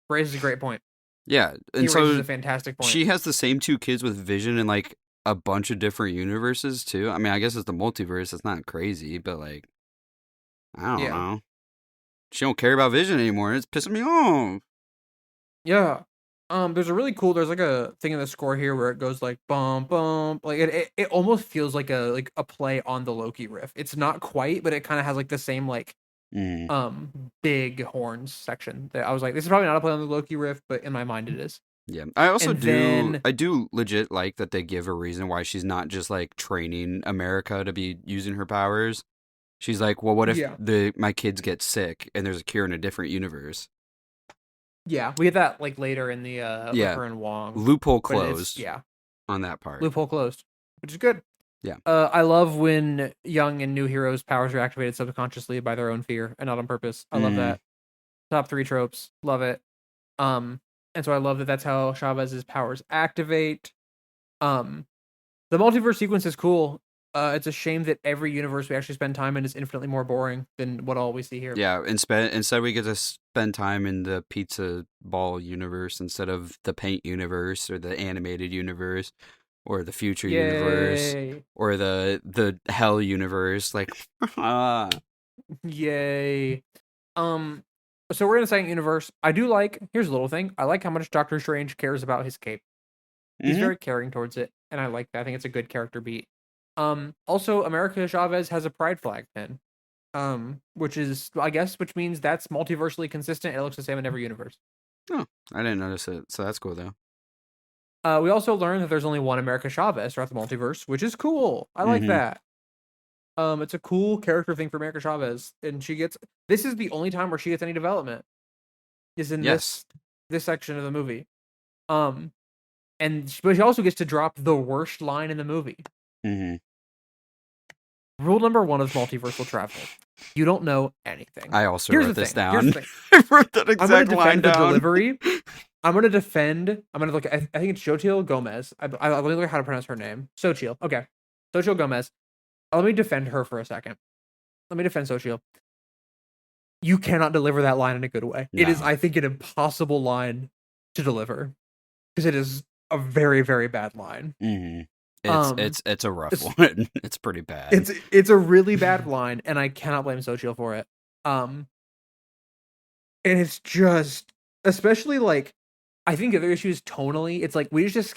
[SPEAKER 1] Raises a great point.
[SPEAKER 2] Yeah. And
[SPEAKER 1] he raises a fantastic point.
[SPEAKER 2] She has the same two kids with Vision in, like, a bunch of different universes, too. I mean, I guess it's the multiverse. It's not crazy, but, like, I don't know. She don't care about Vision anymore. It's pissing me off.
[SPEAKER 1] Yeah. There's like a thing in the score here where it goes like bum bum, like it almost feels like a play on the Loki riff. It's not quite, but it kind of has like the same like big horns section. That I was like, this is probably not a play on the Loki riff, but in my mind it is.
[SPEAKER 2] Yeah, I also I do legit like that they give a reason why she's not just like training America to be using her powers. She's like, well, what if my kids get sick and there's a cure in a different universe?
[SPEAKER 1] Yeah, we get that like later in the with her and Wong.
[SPEAKER 2] Loophole closed. On that part.
[SPEAKER 1] Loophole closed, which is good.
[SPEAKER 2] Yeah.
[SPEAKER 1] I love when young and new heroes' powers are activated subconsciously by their own fear and not on purpose. I love that. Top 3 tropes. Love it. And so I love that that's how Chavez's powers activate. Um, the multiverse sequence is cool. It's a shame that every universe we actually spend time in is infinitely more boring than what all we see here.
[SPEAKER 2] Yeah, instead we get to spend time in the pizza ball universe instead of the paint universe or the animated universe or the future universe
[SPEAKER 1] Yay!
[SPEAKER 2] or the hell universe. Like,
[SPEAKER 1] Yay! Um, so we're in the second universe. I do like. Here's a little thing. I like how much Doctor Strange cares about his cape. He's
[SPEAKER 2] mm-hmm.
[SPEAKER 1] very caring towards it, and I like that. I think it's a good character beat. Also, America Chavez has a pride flag pin. Which is, I guess, which means that's multiversally consistent. It looks the same in every universe.
[SPEAKER 2] Oh, I didn't notice it, so that's cool though.
[SPEAKER 1] We also learned that there's only one America Chavez throughout the multiverse, which is cool. I like
[SPEAKER 2] Mm-hmm.
[SPEAKER 1] that. It's a cool character thing for America Chavez, and she gets. This is the only time where she gets any development. Is in
[SPEAKER 2] Yes.
[SPEAKER 1] this section of the movie. But she also gets to drop the worst line in the movie.
[SPEAKER 2] Mm-hmm.
[SPEAKER 1] Rule number 1 of multiversal travel: you don't know anything.
[SPEAKER 2] I also
[SPEAKER 1] Here's
[SPEAKER 2] wrote
[SPEAKER 1] the
[SPEAKER 2] this
[SPEAKER 1] thing.
[SPEAKER 2] down.
[SPEAKER 1] Here's the thing.
[SPEAKER 2] I wrote that
[SPEAKER 1] I'm gonna
[SPEAKER 2] exact line
[SPEAKER 1] defend the
[SPEAKER 2] down.
[SPEAKER 1] delivery. I'm gonna look. I think it's Xochitl Gomez. Let me look at how to pronounce her name. Xochitl. Okay, Xochitl Gomez. Let me defend her for a second. Let me defend Xochitl. You cannot deliver that line in a good way. It is,
[SPEAKER 2] No.
[SPEAKER 1] I think, an impossible line to deliver because it is a very, very bad line.
[SPEAKER 2] Mm-hmm.
[SPEAKER 1] Um,
[SPEAKER 2] It's a rough one. It's pretty bad.
[SPEAKER 1] It's a really bad line, and I cannot blame Xochitl for it. And it's just, especially like, I think the other issue is tonally. It's like we just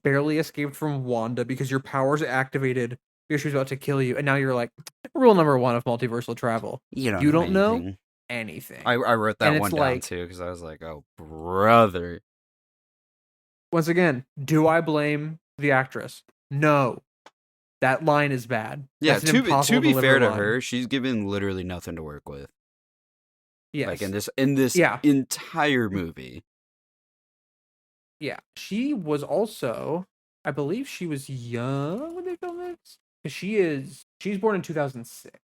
[SPEAKER 1] barely escaped from Wanda because your powers activated because she was about to kill you, and now you're like, rule number 1 of multiversal travel:
[SPEAKER 2] You
[SPEAKER 1] you don't know
[SPEAKER 2] anything.
[SPEAKER 1] anything.
[SPEAKER 2] I wrote that
[SPEAKER 1] And
[SPEAKER 2] one
[SPEAKER 1] it's
[SPEAKER 2] down
[SPEAKER 1] like,
[SPEAKER 2] too because I was like, oh brother.
[SPEAKER 1] once again, do I blame the actress? No, that line is bad.
[SPEAKER 2] Yeah,
[SPEAKER 1] That's an impossible
[SPEAKER 2] to be fair to
[SPEAKER 1] line.
[SPEAKER 2] her, she's given literally nothing to work with.
[SPEAKER 1] Yes.
[SPEAKER 2] Like in this
[SPEAKER 1] Yeah.
[SPEAKER 2] entire movie.
[SPEAKER 1] Yeah, she was also, I believe she was young when they filmed this. Because she's born in 2006.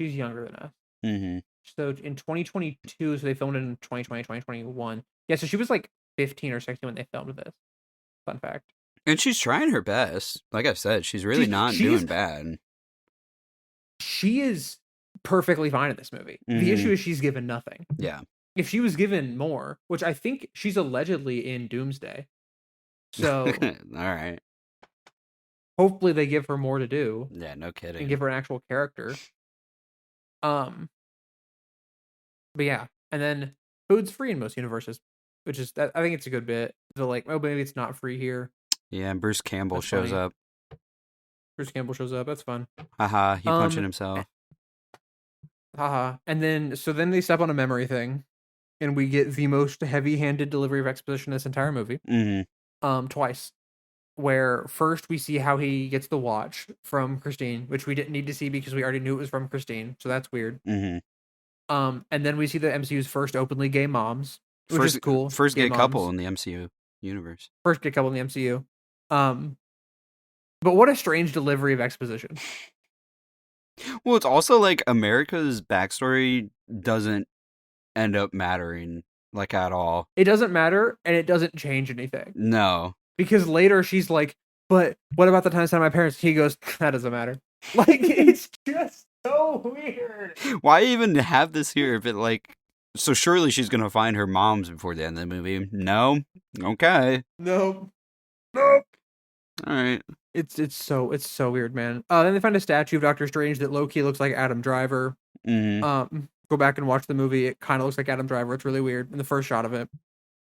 [SPEAKER 1] She's younger than us.
[SPEAKER 2] Mm-hmm.
[SPEAKER 1] So in 2022, so they filmed it in 2020, 2021. Yeah, so she was like 15 or 16 when they filmed this. Fun fact.
[SPEAKER 2] And she's trying her best. Like I said, she's really not doing bad.
[SPEAKER 1] She is perfectly fine in this movie.
[SPEAKER 2] Mm-hmm.
[SPEAKER 1] The issue is she's given nothing.
[SPEAKER 2] Yeah.
[SPEAKER 1] If she was given more, which I think she's allegedly in Doomsday. So
[SPEAKER 2] all right.
[SPEAKER 1] Hopefully they give her more to do.
[SPEAKER 2] Yeah, no kidding.
[SPEAKER 1] And give her an actual character. But yeah, and then food's free in most universes, which is I think it's a good bit. They're like, oh, maybe it's not free here.
[SPEAKER 2] Yeah, and Bruce Campbell shows up.
[SPEAKER 1] Bruce Campbell shows up. That's fun.
[SPEAKER 2] Haha, he punching himself.
[SPEAKER 1] Haha. And then they step on a memory thing, and we get the most heavy-handed delivery of exposition in this entire movie.
[SPEAKER 2] Mm-hmm.
[SPEAKER 1] Twice. Where first we see how he gets the watch from Christine, which we didn't need to see because we already knew it was from Christine, so that's weird.
[SPEAKER 2] Mm-hmm.
[SPEAKER 1] And then we see the MCU's first openly gay moms, which is cool.
[SPEAKER 2] First gay couple in the MCU universe.
[SPEAKER 1] First gay couple in the MCU. But what a strange delivery of exposition.
[SPEAKER 2] Well, it's also like America's backstory doesn't end up mattering like at all.
[SPEAKER 1] It doesn't matter, and it doesn't change anything.
[SPEAKER 2] No.
[SPEAKER 1] Because later she's like, but what about the time I said to my parents? He goes, that doesn't matter. Like, it's just so weird.
[SPEAKER 2] Why even have this here if it like... So surely she's going to find her moms before the end of the movie. No? Okay.
[SPEAKER 1] Nope.
[SPEAKER 2] All right.
[SPEAKER 1] It's so weird, man. Then they find a statue of Doctor Strange that low-key looks like Adam Driver.
[SPEAKER 2] Mm-hmm.
[SPEAKER 1] Go back and watch the movie. It kind of looks like Adam Driver. It's really weird in the first shot of it.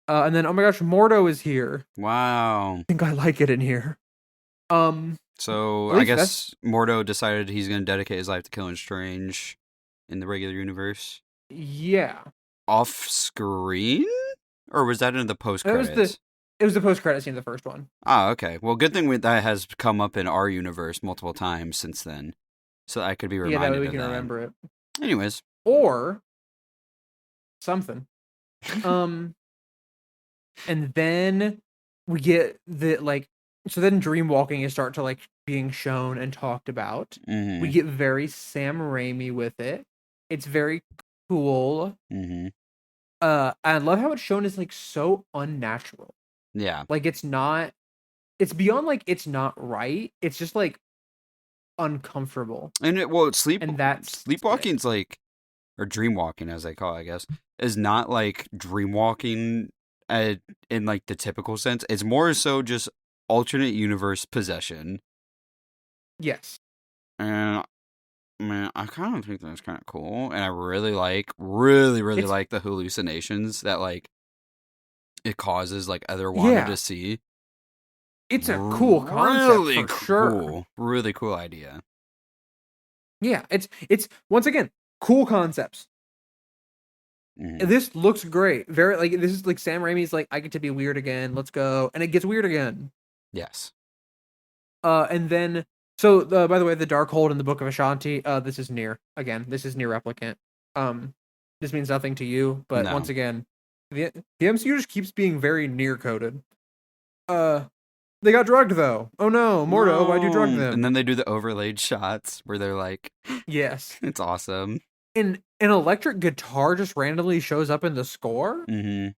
[SPEAKER 1] And then, oh my gosh, Mordo is here.
[SPEAKER 2] Wow.
[SPEAKER 1] I think I like it in here.
[SPEAKER 2] So I guess Mordo decided he's going to dedicate his life to killing Strange in the regular universe.
[SPEAKER 1] Yeah.
[SPEAKER 2] Off screen? Or was that in the post credits?
[SPEAKER 1] It was the post credit scene of the first one.
[SPEAKER 2] Ah, okay. Well, good thing that has come up in our universe multiple times since then, so I could be reminded.
[SPEAKER 1] Yeah, that way we
[SPEAKER 2] of
[SPEAKER 1] can
[SPEAKER 2] that.
[SPEAKER 1] remember it.
[SPEAKER 2] Anyways,
[SPEAKER 1] or something. And then we get the like. So then dreamwalking is start to like being shown and talked about.
[SPEAKER 2] Mm-hmm.
[SPEAKER 1] We get very Sam Raimi with it. It's very cool.
[SPEAKER 2] Mm-hmm.
[SPEAKER 1] I love how it's shown as like so unnatural.
[SPEAKER 2] Yeah.
[SPEAKER 1] Like it's not it's beyond like it's not right. It's just like uncomfortable,
[SPEAKER 2] And
[SPEAKER 1] and that's it.
[SPEAKER 2] sleepwalking's like, or dreamwalking as they call it, I guess, is not like dreamwalking in like the typical sense. It's more so just alternate universe possession.
[SPEAKER 1] Yes,
[SPEAKER 2] And man, I kind of think that's kind of cool, and I really really
[SPEAKER 1] it's
[SPEAKER 2] like the hallucinations that like it causes like other Wanda
[SPEAKER 1] yeah,
[SPEAKER 2] to see.
[SPEAKER 1] it's a cool concept
[SPEAKER 2] Really
[SPEAKER 1] for sure.
[SPEAKER 2] cool, really cool idea.
[SPEAKER 1] Yeah, it's once again cool concepts.
[SPEAKER 2] Mm-hmm.
[SPEAKER 1] This looks great. Very like this is like Sam Raimi's like I get to be weird again. Let's go, and it gets weird again.
[SPEAKER 2] Yes.
[SPEAKER 1] And then so by the way, the Darkhold in the Book of Ashanti. This is NieR again. This is NieR Replicant. Um, this means nothing to you, but once
[SPEAKER 2] No.
[SPEAKER 1] again, the MCU just keeps being very NieR coded. Uh, they got drugged though. Oh no, Mordo, why'd you drug
[SPEAKER 2] No. And
[SPEAKER 1] them?
[SPEAKER 2] then they do the overlaid shots where they're like,
[SPEAKER 1] Yes,
[SPEAKER 2] it's awesome.
[SPEAKER 1] an electric guitar just randomly shows up in the score.
[SPEAKER 2] Mm-hmm.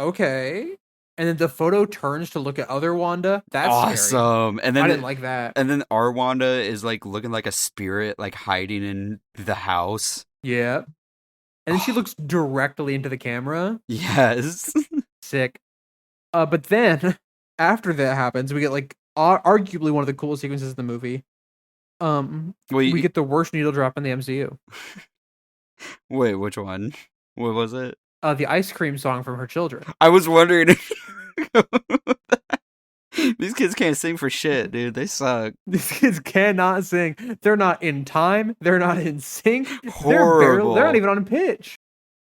[SPEAKER 1] Okay. And then the photo turns to look at other Wanda. That's scary.
[SPEAKER 2] Awesome. And
[SPEAKER 1] I
[SPEAKER 2] then
[SPEAKER 1] didn't like that.
[SPEAKER 2] and then our Wanda is like looking like a spirit, like hiding in the house.
[SPEAKER 1] Yeah. And then she looks directly into the camera.
[SPEAKER 2] Yes.
[SPEAKER 1] Sick. But then after that happens, we get like arguably one of the coolest sequences in the movie. We get the worst needle drop in the MCU.
[SPEAKER 2] Wait, which one? What was it?
[SPEAKER 1] The ice cream song from Her Children.
[SPEAKER 2] I was wondering if these kids can't sing for shit, dude. They suck.
[SPEAKER 1] These kids cannot sing. They're not in time. They're not in sync.
[SPEAKER 2] Horrible.
[SPEAKER 1] They're not even on pitch.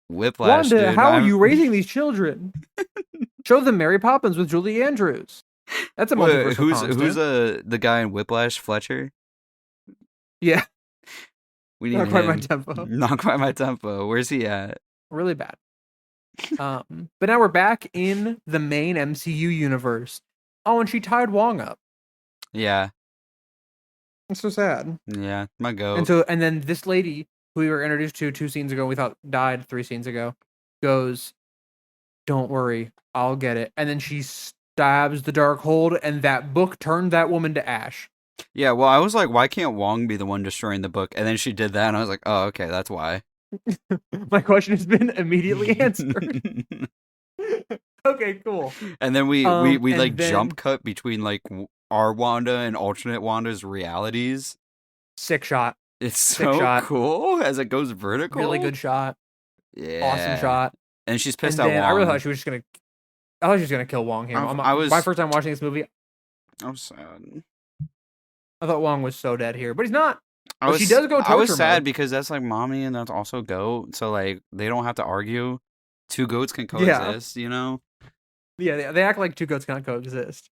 [SPEAKER 2] Whiplash,
[SPEAKER 1] Wanda,
[SPEAKER 2] dude.
[SPEAKER 1] how are you raising these children? Show them Mary Poppins with Julie Andrews. That's a multiverse.
[SPEAKER 2] Who's the guy in Whiplash? Fletcher.
[SPEAKER 1] Yeah,
[SPEAKER 2] We need
[SPEAKER 1] not quite my
[SPEAKER 2] him.
[SPEAKER 1] tempo.
[SPEAKER 2] Not quite my tempo. Where's he at?
[SPEAKER 1] Really bad. But now we're back in the main MCU universe. Oh, and she tied Wong up.
[SPEAKER 2] Yeah.
[SPEAKER 1] It's so sad.
[SPEAKER 2] Yeah, my goat.
[SPEAKER 1] And then this lady who we were introduced to 2 scenes ago, we thought died 3 scenes ago, goes, "Don't worry, I'll get it." And then she stabs the Darkhold, and that book turned that woman to ash.
[SPEAKER 2] Yeah, well, I was like, why can't Wong be the one destroying the book? And then she did that, and I was like, oh, okay, that's why.
[SPEAKER 1] My question has been immediately answered. Okay, cool.
[SPEAKER 2] And then we like
[SPEAKER 1] then,
[SPEAKER 2] jump cut between like our Wanda and alternate Wanda's realities.
[SPEAKER 1] Sick shot.
[SPEAKER 2] It's so cool as it goes vertical.
[SPEAKER 1] Really good shot.
[SPEAKER 2] Yeah.
[SPEAKER 1] Awesome shot.
[SPEAKER 2] And she's pissed
[SPEAKER 1] at
[SPEAKER 2] at Wong.
[SPEAKER 1] I really thought she was just gonna. I thought she was gonna kill Wong here. My first time watching this movie.
[SPEAKER 2] I was sad.
[SPEAKER 1] I thought Wong was so dead here, but he's not.
[SPEAKER 2] She does go. I was sad because that's like mommy and that's also goat. So like they don't have to argue. 2 goats can coexist, you know.
[SPEAKER 1] Yeah, they act like 2 goats can't coexist.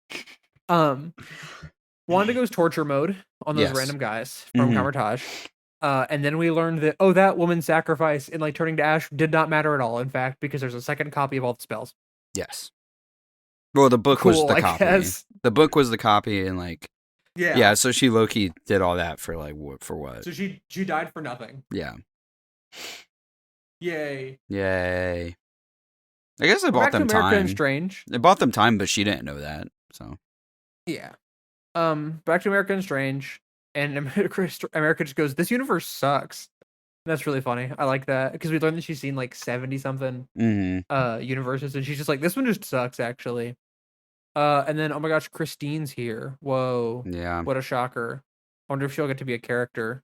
[SPEAKER 1] Wanda goes torture mode on those random guys from Camertage. And then we learned that that woman's sacrifice in like turning to ash did not matter at all. In fact, because there's a second copy of all the spells.
[SPEAKER 2] Yes. Well, the book was the copy.
[SPEAKER 1] Guess.
[SPEAKER 2] The book was the copy, and like
[SPEAKER 1] yeah.
[SPEAKER 2] So she low-key did all that for like for what?
[SPEAKER 1] So she died for nothing.
[SPEAKER 2] Yeah.
[SPEAKER 1] Yay.
[SPEAKER 2] I guess it bought them time.
[SPEAKER 1] And Strange.
[SPEAKER 2] It bought them time, but she didn't know that. So.
[SPEAKER 1] Yeah. Back to America and Strange, and America just goes, "This universe sucks." That's really funny. I like that because we learned that she's seen like 70 something universes, and she's just like, "This one just sucks, actually." And then oh my gosh, Christine's here. Whoa.
[SPEAKER 2] Yeah.
[SPEAKER 1] What a shocker. I wonder if she'll get to be a character.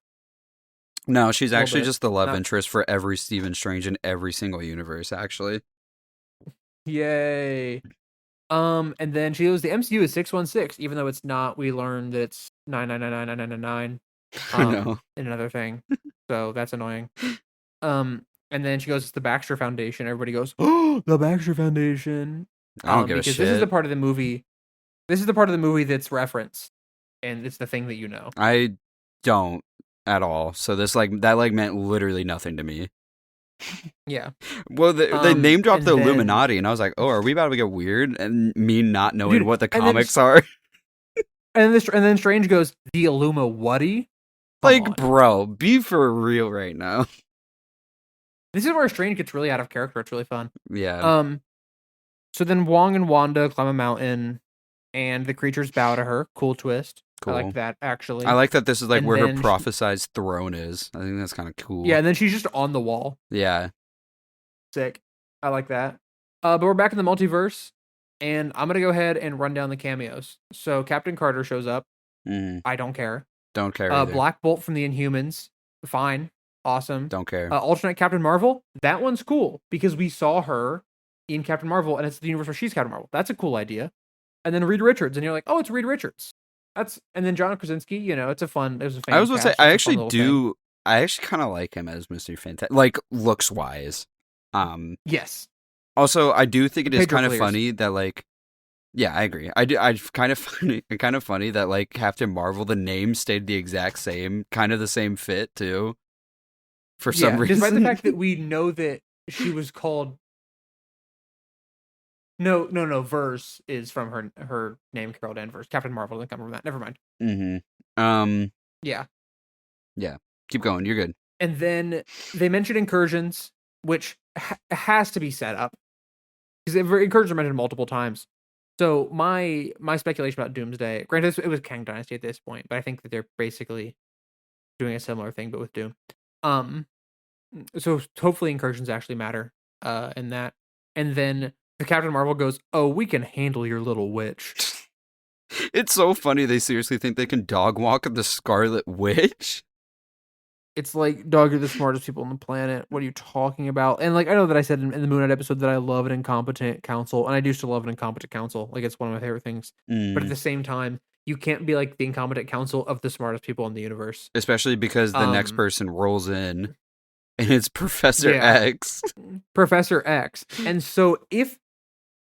[SPEAKER 2] No, she's actually just the love interest for every Stephen Strange in every single universe, actually.
[SPEAKER 1] Yay. And then she goes, the MCU is 616, even though it's not. We learned that it's 9999999. In another thing. So that's annoying. And then she goes, it's the Baxter Foundation. Everybody goes, "Oh, the Baxter Foundation."
[SPEAKER 2] I don't give a shit.
[SPEAKER 1] Because this is the part of the movie. This is the part of the movie that's referenced, and it's the thing that you know.
[SPEAKER 2] I don't at all. So this that meant literally nothing to me.
[SPEAKER 1] Yeah.
[SPEAKER 2] Well, they name dropped the Illuminati, and I was like, "Oh, are we about to get weird?" And me not knowing what the comics are.
[SPEAKER 1] And then Strange goes, "The Illuma-whatty?"
[SPEAKER 2] Like, bro, be for real right now.
[SPEAKER 1] This is where Strange gets really out of character. It's really fun.
[SPEAKER 2] Yeah.
[SPEAKER 1] So then Wong and Wanda climb a mountain. and the creatures bow to her. Cool twist. I like
[SPEAKER 2] Cool.
[SPEAKER 1] that,
[SPEAKER 2] I
[SPEAKER 1] actually.
[SPEAKER 2] like that this is like
[SPEAKER 1] And
[SPEAKER 2] where her
[SPEAKER 1] then,
[SPEAKER 2] prophesized throne is. I think that's kind of
[SPEAKER 1] yeah,
[SPEAKER 2] cool.
[SPEAKER 1] and then she's just on the wall.
[SPEAKER 2] Yeah.
[SPEAKER 1] Sick. I like that. But we're back in the multiverse, and I'm gonna go ahead and run down the cameos. So Captain Carter shows up.
[SPEAKER 2] Mm,
[SPEAKER 1] I don't care.
[SPEAKER 2] don't care either.
[SPEAKER 1] Black Bolt from the Inhumans. Fine. Awesome.
[SPEAKER 2] Don't care.
[SPEAKER 1] Alternate Captain Marvel. That one's cool because we saw her in Captain Marvel, and it's the universe where she's Captain Marvel. That's a cool idea. And then Reed Richards, and you're like, oh, it's Reed Richards. And then John Krasinski. You know, it was a fan
[SPEAKER 2] I was gonna say
[SPEAKER 1] cast.
[SPEAKER 2] I
[SPEAKER 1] It's a fun
[SPEAKER 2] actually
[SPEAKER 1] little
[SPEAKER 2] do.
[SPEAKER 1] thing.
[SPEAKER 2] I actually kind of like him as Mr. Fantastic, like looks wise.
[SPEAKER 1] Yes.
[SPEAKER 2] Also, I do think it is
[SPEAKER 1] Pedro
[SPEAKER 2] kind of
[SPEAKER 1] Clears.
[SPEAKER 2] funny that like, yeah, I agree. I do. I kind of funny that like Captain Marvel, the name stayed the exact same, kind of the same fit too. For some reason,
[SPEAKER 1] despite the fact that we know that she was called. No. Verse is from her name, Carol Danvers. Captain Marvel doesn't come from that. Never mind. Yeah.
[SPEAKER 2] Yeah. Keep going. You're good.
[SPEAKER 1] And then they mentioned incursions, which has to be set up because incursions are mentioned multiple times. So my speculation about Doomsday, granted, it was Kang Dynasty at this point, but I think that they're basically doing a similar thing, but with Doom. So hopefully incursions actually matter in that. And then the Captain Marvel goes, "Oh, we can handle your little witch."
[SPEAKER 2] It's so funny they seriously think they can dog walk the Scarlet Witch.
[SPEAKER 1] It's like, dog, you're the smartest people on the planet. What are you talking about? And like, I know that I said in the Moon Knight episode that I love an incompetent council, and I do still love an incompetent council. Like, it's one of my favorite things. But at the same time, you can't be like the incompetent council of the smartest people in the universe.
[SPEAKER 2] Especially because the next person rolls in, and it's Professor X.
[SPEAKER 1] Professor X. And so if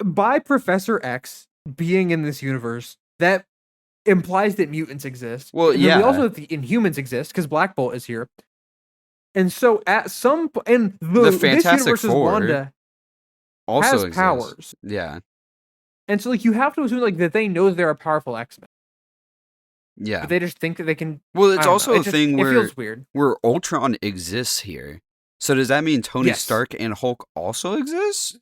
[SPEAKER 1] by Professor X being in this universe, that implies that mutants exist.
[SPEAKER 2] Well, yeah.
[SPEAKER 1] We also know that the Inhumans exist because Black Bolt is here. And so at some point, and
[SPEAKER 2] the Fantastic
[SPEAKER 1] this universe's
[SPEAKER 2] Four
[SPEAKER 1] Wanda
[SPEAKER 2] also
[SPEAKER 1] has
[SPEAKER 2] exists.
[SPEAKER 1] powers.
[SPEAKER 2] Yeah.
[SPEAKER 1] And so like you have to assume like that they know they're a powerful X-Men.
[SPEAKER 2] Yeah.
[SPEAKER 1] But they just think that they can.
[SPEAKER 2] Well, it's also a thing where
[SPEAKER 1] it feels weird.
[SPEAKER 2] Where Ultron exists here. So does that mean Tony Stark and Hulk also exist?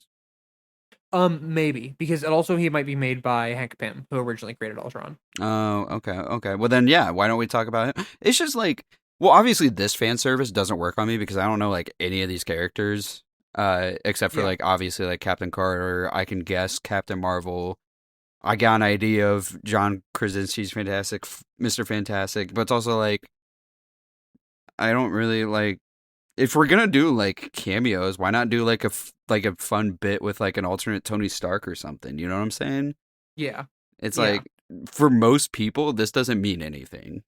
[SPEAKER 1] Maybe because he might be made by Hank Pym, who originally created Ultron.
[SPEAKER 2] Oh, okay. Well, then, yeah. Why don't we talk about it? It's just like, well, obviously, this fan service doesn't work on me because I don't know like any of these characters, except for like obviously like Captain Carter. I can guess Captain Marvel. I got an idea of John Krasinski's Fantastic, Mr. Fantastic, but it's also like I don't really like. If we're gonna do like cameos, why not do like a fun bit with like an alternate Tony Stark or something? You know what I'm saying?
[SPEAKER 1] Yeah.
[SPEAKER 2] It's like for most people, this doesn't mean anything.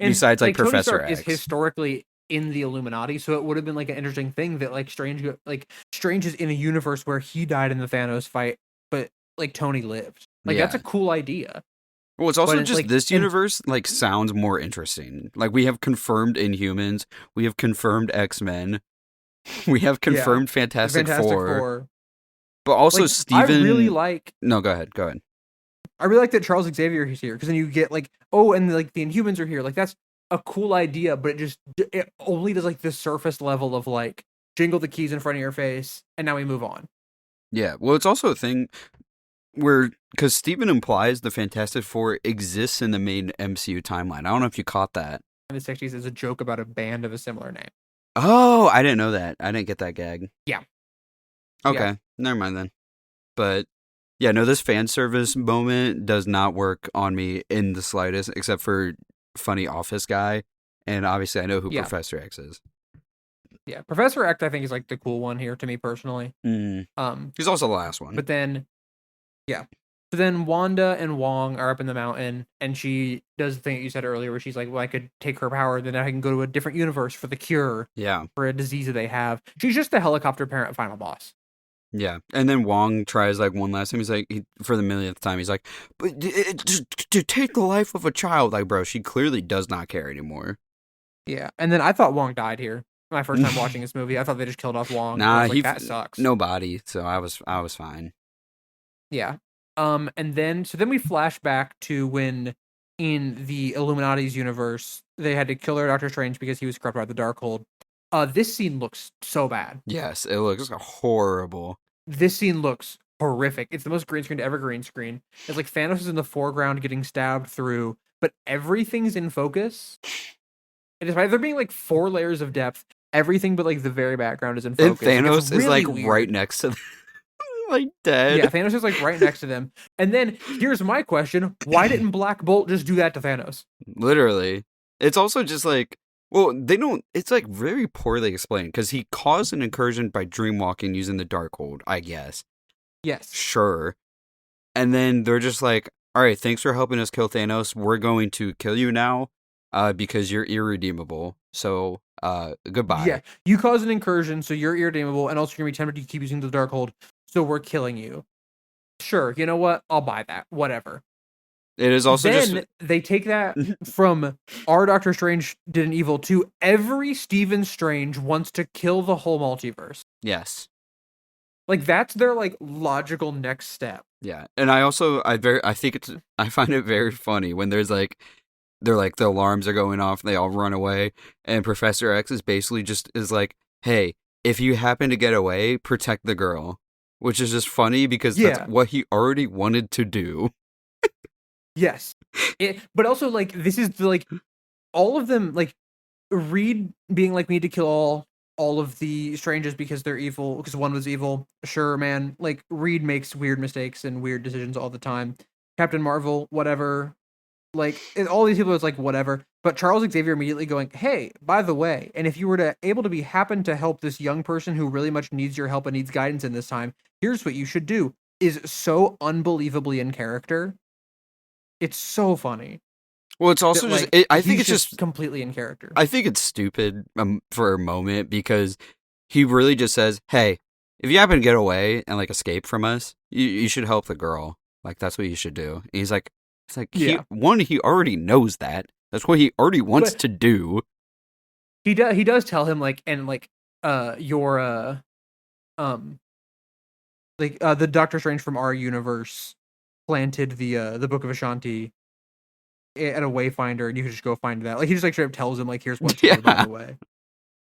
[SPEAKER 1] And,
[SPEAKER 2] besides like Professor
[SPEAKER 1] Tony Stark
[SPEAKER 2] X
[SPEAKER 1] is historically in the Illuminati, so it would have been like an interesting thing that like Strange is in a universe where he died in the Thanos fight, but like Tony lived. Like that's a cool idea.
[SPEAKER 2] Well, it's also just like, this universe like sounds more interesting. Like we have confirmed Inhumans, we have confirmed X-Men, we have confirmed Fantastic Four. But also like, Steven...
[SPEAKER 1] I really like...
[SPEAKER 2] No, go ahead.
[SPEAKER 1] I really like that Charles Xavier is here, because then you get like, oh, and like the Inhumans are here. Like that's a cool idea, but it only does like the surface level of like jingle the keys in front of your face, and now we move on.
[SPEAKER 2] Yeah, well, it's also a thing where, because Steven implies the Fantastic Four exists in the main MCU timeline. I don't know if you caught that.
[SPEAKER 1] In the 60s is a joke about a band of a similar name.
[SPEAKER 2] Oh, I didn't know that. I didn't get that gag.
[SPEAKER 1] Yeah.
[SPEAKER 2] Okay, never mind then. But yeah, no, this fan service moment does not work on me in the slightest, except for funny office guy. And obviously I know who Professor X is.
[SPEAKER 1] Yeah, Professor X I think is like the cool one here to me personally.
[SPEAKER 2] He's also the last one.
[SPEAKER 1] But then, so then Wanda and Wong are up in the mountain, and she does the thing that you said earlier, where she's like, "Well, I could take her power, then I can go to a different universe for the cure, for a disease that they have." She's just the helicopter parent final boss.
[SPEAKER 2] Yeah, and then Wong tries like one last time. He's like, for the millionth time, he's like, "But to take the life of a child, like, bro, she clearly does not care anymore."
[SPEAKER 1] Yeah, and then I thought Wong died here. My first time watching this movie, I thought they just killed off Wong.
[SPEAKER 2] Nah,
[SPEAKER 1] that sucks.
[SPEAKER 2] No body, so I was fine.
[SPEAKER 1] Yeah. And then we flash back to when in the Illuminati's universe they had to kill their Doctor Strange because he was corrupted by the Darkhold. This scene looks so bad.
[SPEAKER 2] Yes, it looks horrible.
[SPEAKER 1] This scene looks horrific. It's the most green screen to ever green screen. It's like Thanos is in the foreground getting stabbed through, but everything's in focus. And despite there being like 4 layers of depth, everything but like the very background is in
[SPEAKER 2] And
[SPEAKER 1] focus. Like,
[SPEAKER 2] Thanos
[SPEAKER 1] it's
[SPEAKER 2] is
[SPEAKER 1] really
[SPEAKER 2] like
[SPEAKER 1] weird.
[SPEAKER 2] right next to them, like dead.
[SPEAKER 1] Yeah, Thanos is like right next to them. And then here's my question: why didn't Black Bolt just do that to Thanos?
[SPEAKER 2] Literally. It's also just like, well, they don't. It's like very poorly explained because he caused an incursion by dreamwalking using the Darkhold, I guess.
[SPEAKER 1] Yes.
[SPEAKER 2] Sure. And then they're just like, all right, thanks for helping us kill Thanos. We're going to kill you now because you're irredeemable. So, goodbye.
[SPEAKER 1] Yeah, you cause an incursion, so you're irredeemable, and also you're gonna be tempted to keep using the Darkhold, so we're killing you. Sure, you know what? I'll buy that. Whatever.
[SPEAKER 2] It is also
[SPEAKER 1] then they take that from our Doctor Strange did an evil to every Stephen Strange wants to kill the whole multiverse.
[SPEAKER 2] Yes.
[SPEAKER 1] Like, that's their like logical next step.
[SPEAKER 2] Yeah. And I find it very funny when there's like, they're like, the alarms are going off, and they all run away, and Professor X is basically just is like, hey, if you happen to get away, protect the girl. Which is just funny because that's what he already wanted to do.
[SPEAKER 1] Yes. But also, like, this is like all of them, like Reed being like, we need to kill all of the strangers because they're evil, because one was evil. Sure, man. Like, Reed makes weird mistakes and weird decisions all the time. Captain Marvel, whatever. Like, all these people, it's like, whatever. But Charles Xavier immediately going, hey, by the way, and if you were to able to be happen to help this young person who really much needs your help and needs guidance in this time, here's what you should do, is so unbelievably in character. It's so funny.
[SPEAKER 2] Well, it's also
[SPEAKER 1] that,
[SPEAKER 2] just, I think it's just
[SPEAKER 1] completely in character.
[SPEAKER 2] I think it's stupid for a moment because he really just says, hey, if you happen to get away and like escape from us, you should help the girl. Like, that's what you should do. And he's like, he already knows that. That's what he already wants to do.
[SPEAKER 1] He does tell him, like, and like, your the Doctor Strange from our universe planted the Book of Ashanti at a wayfinder, and you could just go find that. Like, he just like straight up tells him, like, here's what to do, by the way.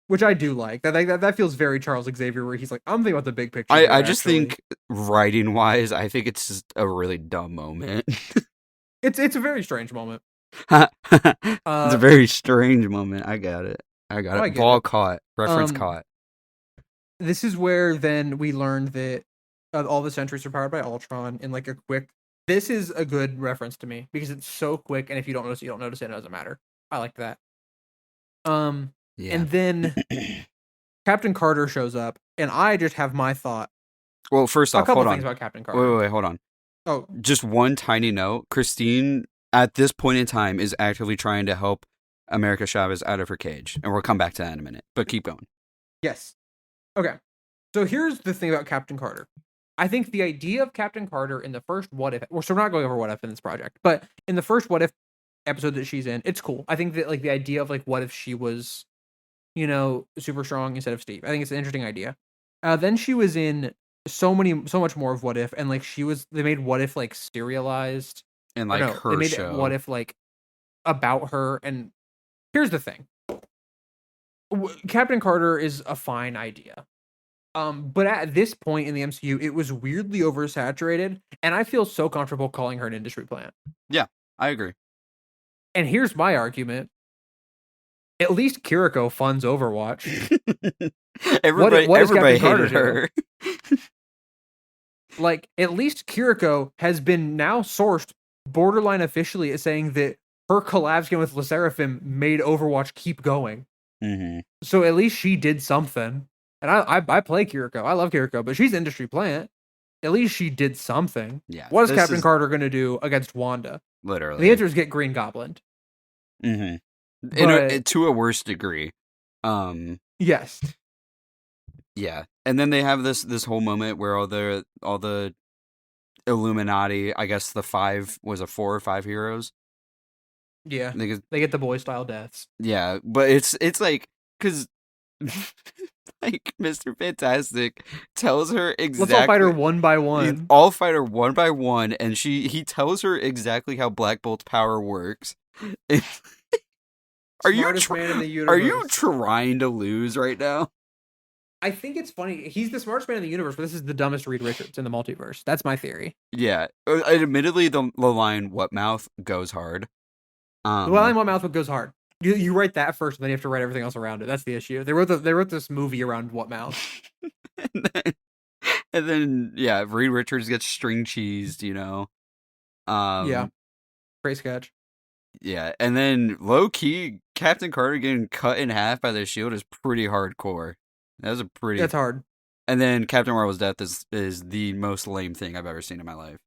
[SPEAKER 1] Which I do like. That feels very Charles Xavier, where he's like, I'm thinking about the big picture.
[SPEAKER 2] I just think, writing wise, I think it's just a really dumb moment.
[SPEAKER 1] It's a very strange moment.
[SPEAKER 2] It's a very strange moment. I got it. Ball caught. Reference caught.
[SPEAKER 1] This is where then we learned that all the sentries are powered by Ultron in like a quick. This is a good reference to me because it's so quick, and if you don't notice, you don't notice it. It doesn't matter. I like that. And then Captain Carter shows up, and I just have my thought.
[SPEAKER 2] Well, first off, hold on.
[SPEAKER 1] Things about Captain Carter.
[SPEAKER 2] Wait, hold on.
[SPEAKER 1] Oh,
[SPEAKER 2] just one tiny note. Christine, at this point in time, is actively trying to help America Chavez out of her cage, and we'll come back to that in a minute. But keep going.
[SPEAKER 1] Yes. Okay. So here's the thing about Captain Carter. I think the idea of Captain Carter in the first What If, so we're not going over What If in this project, but in the first What If episode that she's in, it's cool. I think that like the idea of like what if she was, super strong instead of Steve. I think it's an interesting idea. Then she was in so much more of What If, and like they made What If like serialized,
[SPEAKER 2] and like her
[SPEAKER 1] they made
[SPEAKER 2] show.
[SPEAKER 1] What If like about her. And here's the thing: Captain Carter is a fine idea. But at this point in the MCU, it was weirdly oversaturated, and I feel so comfortable calling her an industry plant.
[SPEAKER 2] Yeah, I agree.
[SPEAKER 1] And here's my argument. At least Kiriko funds Overwatch.
[SPEAKER 2] Everybody hated her.
[SPEAKER 1] Like, at least Kiriko has been now sourced borderline officially as saying that her collab skin with Le Seraphim made Overwatch keep going.
[SPEAKER 2] Mm-hmm.
[SPEAKER 1] So at least she did something. And I play Kiriko. I love Kiriko, but she's industry plant. At least she did something.
[SPEAKER 2] Yeah.
[SPEAKER 1] What is Captain Carter going to do against Wanda?
[SPEAKER 2] Literally.
[SPEAKER 1] The answer is get Green Goblin.
[SPEAKER 2] Mm-hmm. To a worse degree.
[SPEAKER 1] Yes.
[SPEAKER 2] Yeah. And then they have this whole moment where all the Illuminati, I guess the 4 or 5 heroes.
[SPEAKER 1] Yeah. They get the boy style deaths.
[SPEAKER 2] Yeah, but it's like, because like Mr. Fantastic tells her exactly.
[SPEAKER 1] Let's all fight her one by one.
[SPEAKER 2] All fight her one by one, and he tells her exactly how Black Bolt's power works. Are you trying to lose right now?
[SPEAKER 1] I think it's funny. He's the smartest man in the universe, but this is the dumbest Reed Richards in the multiverse. That's my theory.
[SPEAKER 2] Yeah. Admittedly, the line "what mouth" goes hard.
[SPEAKER 1] The line "what mouth" goes hard. You write that first, and then you have to write everything else around it. That's the issue. They wrote this movie around "what mouth."
[SPEAKER 2] and then yeah, Reed Richards gets string cheesed.
[SPEAKER 1] Yeah, great sketch.
[SPEAKER 2] Yeah, and then low key, Captain Carter getting cut in half by the shield is pretty hardcore. That's
[SPEAKER 1] hard.
[SPEAKER 2] And then Captain Marvel's death is the most lame thing I've ever seen in my life.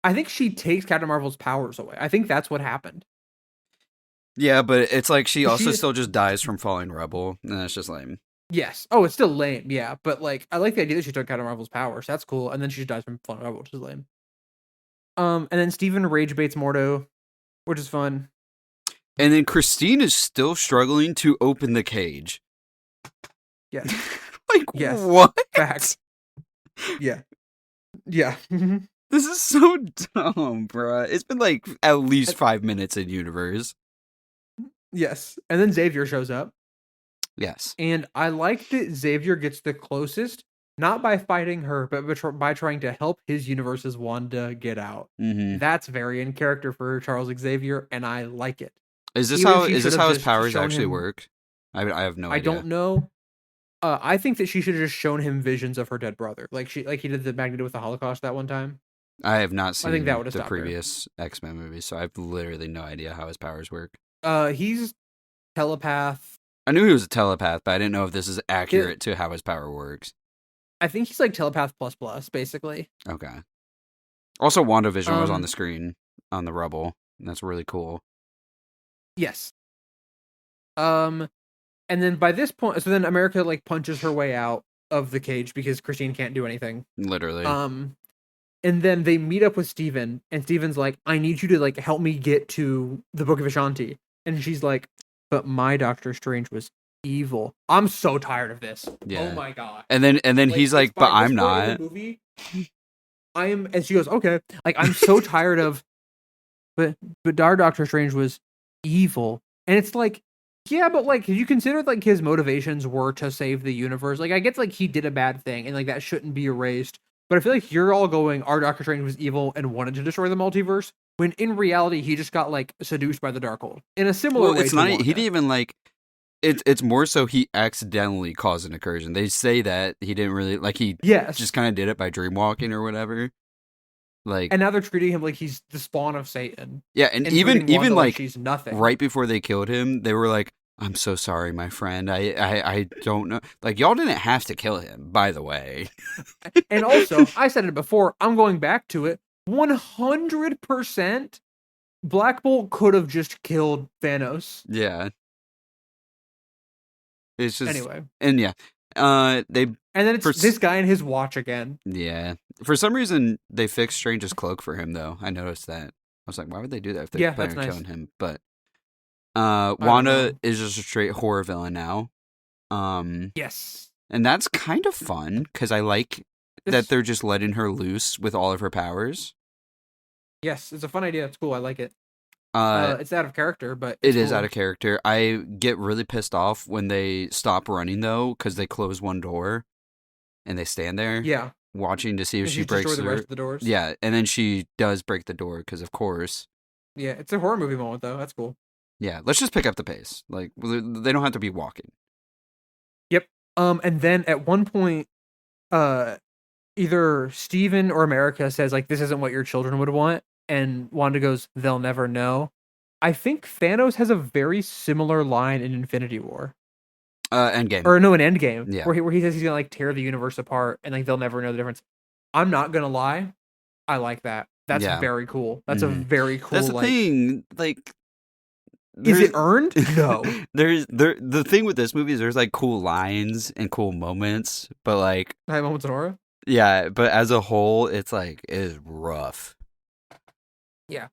[SPEAKER 1] I think she takes Captain Marvel's powers away. I think that's what happened.
[SPEAKER 2] Yeah, but it's like she also still just dies from falling rubble, and that's just lame.
[SPEAKER 1] Yes. Oh, it's still lame. Yeah, but like I like the idea that she took Captain Marvel's powers. That's cool. And then she just dies from falling rubble, which is lame. And then Steven rage baits Mordo, which is fun.
[SPEAKER 2] And then Christine is still struggling to open the cage.
[SPEAKER 1] Yes.
[SPEAKER 2] Like,
[SPEAKER 1] yes.
[SPEAKER 2] What?
[SPEAKER 1] Facts. Yeah. Yeah.
[SPEAKER 2] This is so dumb, bro. It's been like at least 5 minutes in universe.
[SPEAKER 1] Yes. And then Xavier shows up.
[SPEAKER 2] Yes.
[SPEAKER 1] And I like that Xavier gets the closest, not by fighting her, but by trying to help his universe's Wanda get out.
[SPEAKER 2] Mm-hmm.
[SPEAKER 1] That's very in character for Charles Xavier, and I like it.
[SPEAKER 2] Is this how his powers actually work? I have no idea.
[SPEAKER 1] I don't know. I think that she should have just shown him visions of her dead brother, like he did the Magneto with the Holocaust that one time.
[SPEAKER 2] I have not seen
[SPEAKER 1] I think that would have
[SPEAKER 2] the previous X-Men movies, so I have literally no idea how his powers work.
[SPEAKER 1] He's telepath.
[SPEAKER 2] I knew he was a telepath, but I didn't know if this is accurate to how his power works.
[SPEAKER 1] I think he's like telepath plus, basically.
[SPEAKER 2] Okay. Also, WandaVision was on the screen on the rubble, and that's really cool.
[SPEAKER 1] Yes. And then by this point, so then America like punches her way out of the cage because Christine can't do anything.
[SPEAKER 2] Literally.
[SPEAKER 1] And then they meet up with Steven, and Steven's like, I need you to like help me get to the Book of Ashanti. And she's like, but my Doctor Strange was evil. I'm so tired of this. Yeah. Oh my god.
[SPEAKER 2] And then like, he's like, but I'm not.
[SPEAKER 1] Movie, I am, and she goes, okay. Like, I'm so tired of but our Doctor Strange was evil. And it's like, yeah, but like, you consider like his motivations were to save the universe. Like, I get like he did a bad thing and like that shouldn't be erased. But I feel like you're all going, our Doctor Strange was evil and wanted to destroy the multiverse, when in reality he just got like seduced by the Darkhold in a similar way.
[SPEAKER 2] It's not. He didn't even like. It's more so he accidentally caused an incursion. They say that he didn't really like. He just kind of did it by dreamwalking or whatever. Like,
[SPEAKER 1] and now they're treating him like he's the spawn of Satan.
[SPEAKER 2] Yeah, and even like
[SPEAKER 1] she's nothing.
[SPEAKER 2] Right before they killed him, they were like, "I'm so sorry, my friend. I don't know. Like, y'all didn't have to kill him, by the way."
[SPEAKER 1] And also, I said it before. I'm going back to it. 100%, Black Bolt could have just killed Thanos.
[SPEAKER 2] Yeah. It's just
[SPEAKER 1] anyway,
[SPEAKER 2] and yeah, they
[SPEAKER 1] and then it's this guy and his watch again.
[SPEAKER 2] Yeah, for some reason they fixed Strange's cloak for him though. I noticed that. I was like, why would they do that if they're planning on killing him? But Wanda is just a straight horror villain now.
[SPEAKER 1] Yes,
[SPEAKER 2] and that's kind of fun because I like that they're just letting her loose with all of her powers.
[SPEAKER 1] Yes, it's a fun idea. It's cool. I like it. It's out of character, but
[SPEAKER 2] it is out of character. I get really pissed off when they stop running though, because they close one door, and they stand there, watching to see if she breaks
[SPEAKER 1] the rest of the doors.
[SPEAKER 2] Yeah, and then she does break the door because, of course.
[SPEAKER 1] Yeah, it's a horror movie moment though. That's cool.
[SPEAKER 2] Yeah, let's just pick up the pace. Like, they don't have to be walking.
[SPEAKER 1] Yep. And then at one point, either Steven or America says like, "This isn't what your children would want." And Wanda goes, "They'll never know." I think Thanos has a very similar line in Infinity War.
[SPEAKER 2] Endgame.
[SPEAKER 1] Or no, in Endgame.
[SPEAKER 2] Yeah.
[SPEAKER 1] Where he says he's gonna like tear the universe apart and like they'll never know the difference. I'm not gonna lie. I like that. That's very cool. That's a very cool.
[SPEAKER 2] That's the thing. Like,
[SPEAKER 1] is it earned? No.
[SPEAKER 2] The thing with this movie is there's like cool lines and cool moments, but like
[SPEAKER 1] high moments in horror.
[SPEAKER 2] Yeah, but as a whole, it's like it is rough.
[SPEAKER 1] Yeah.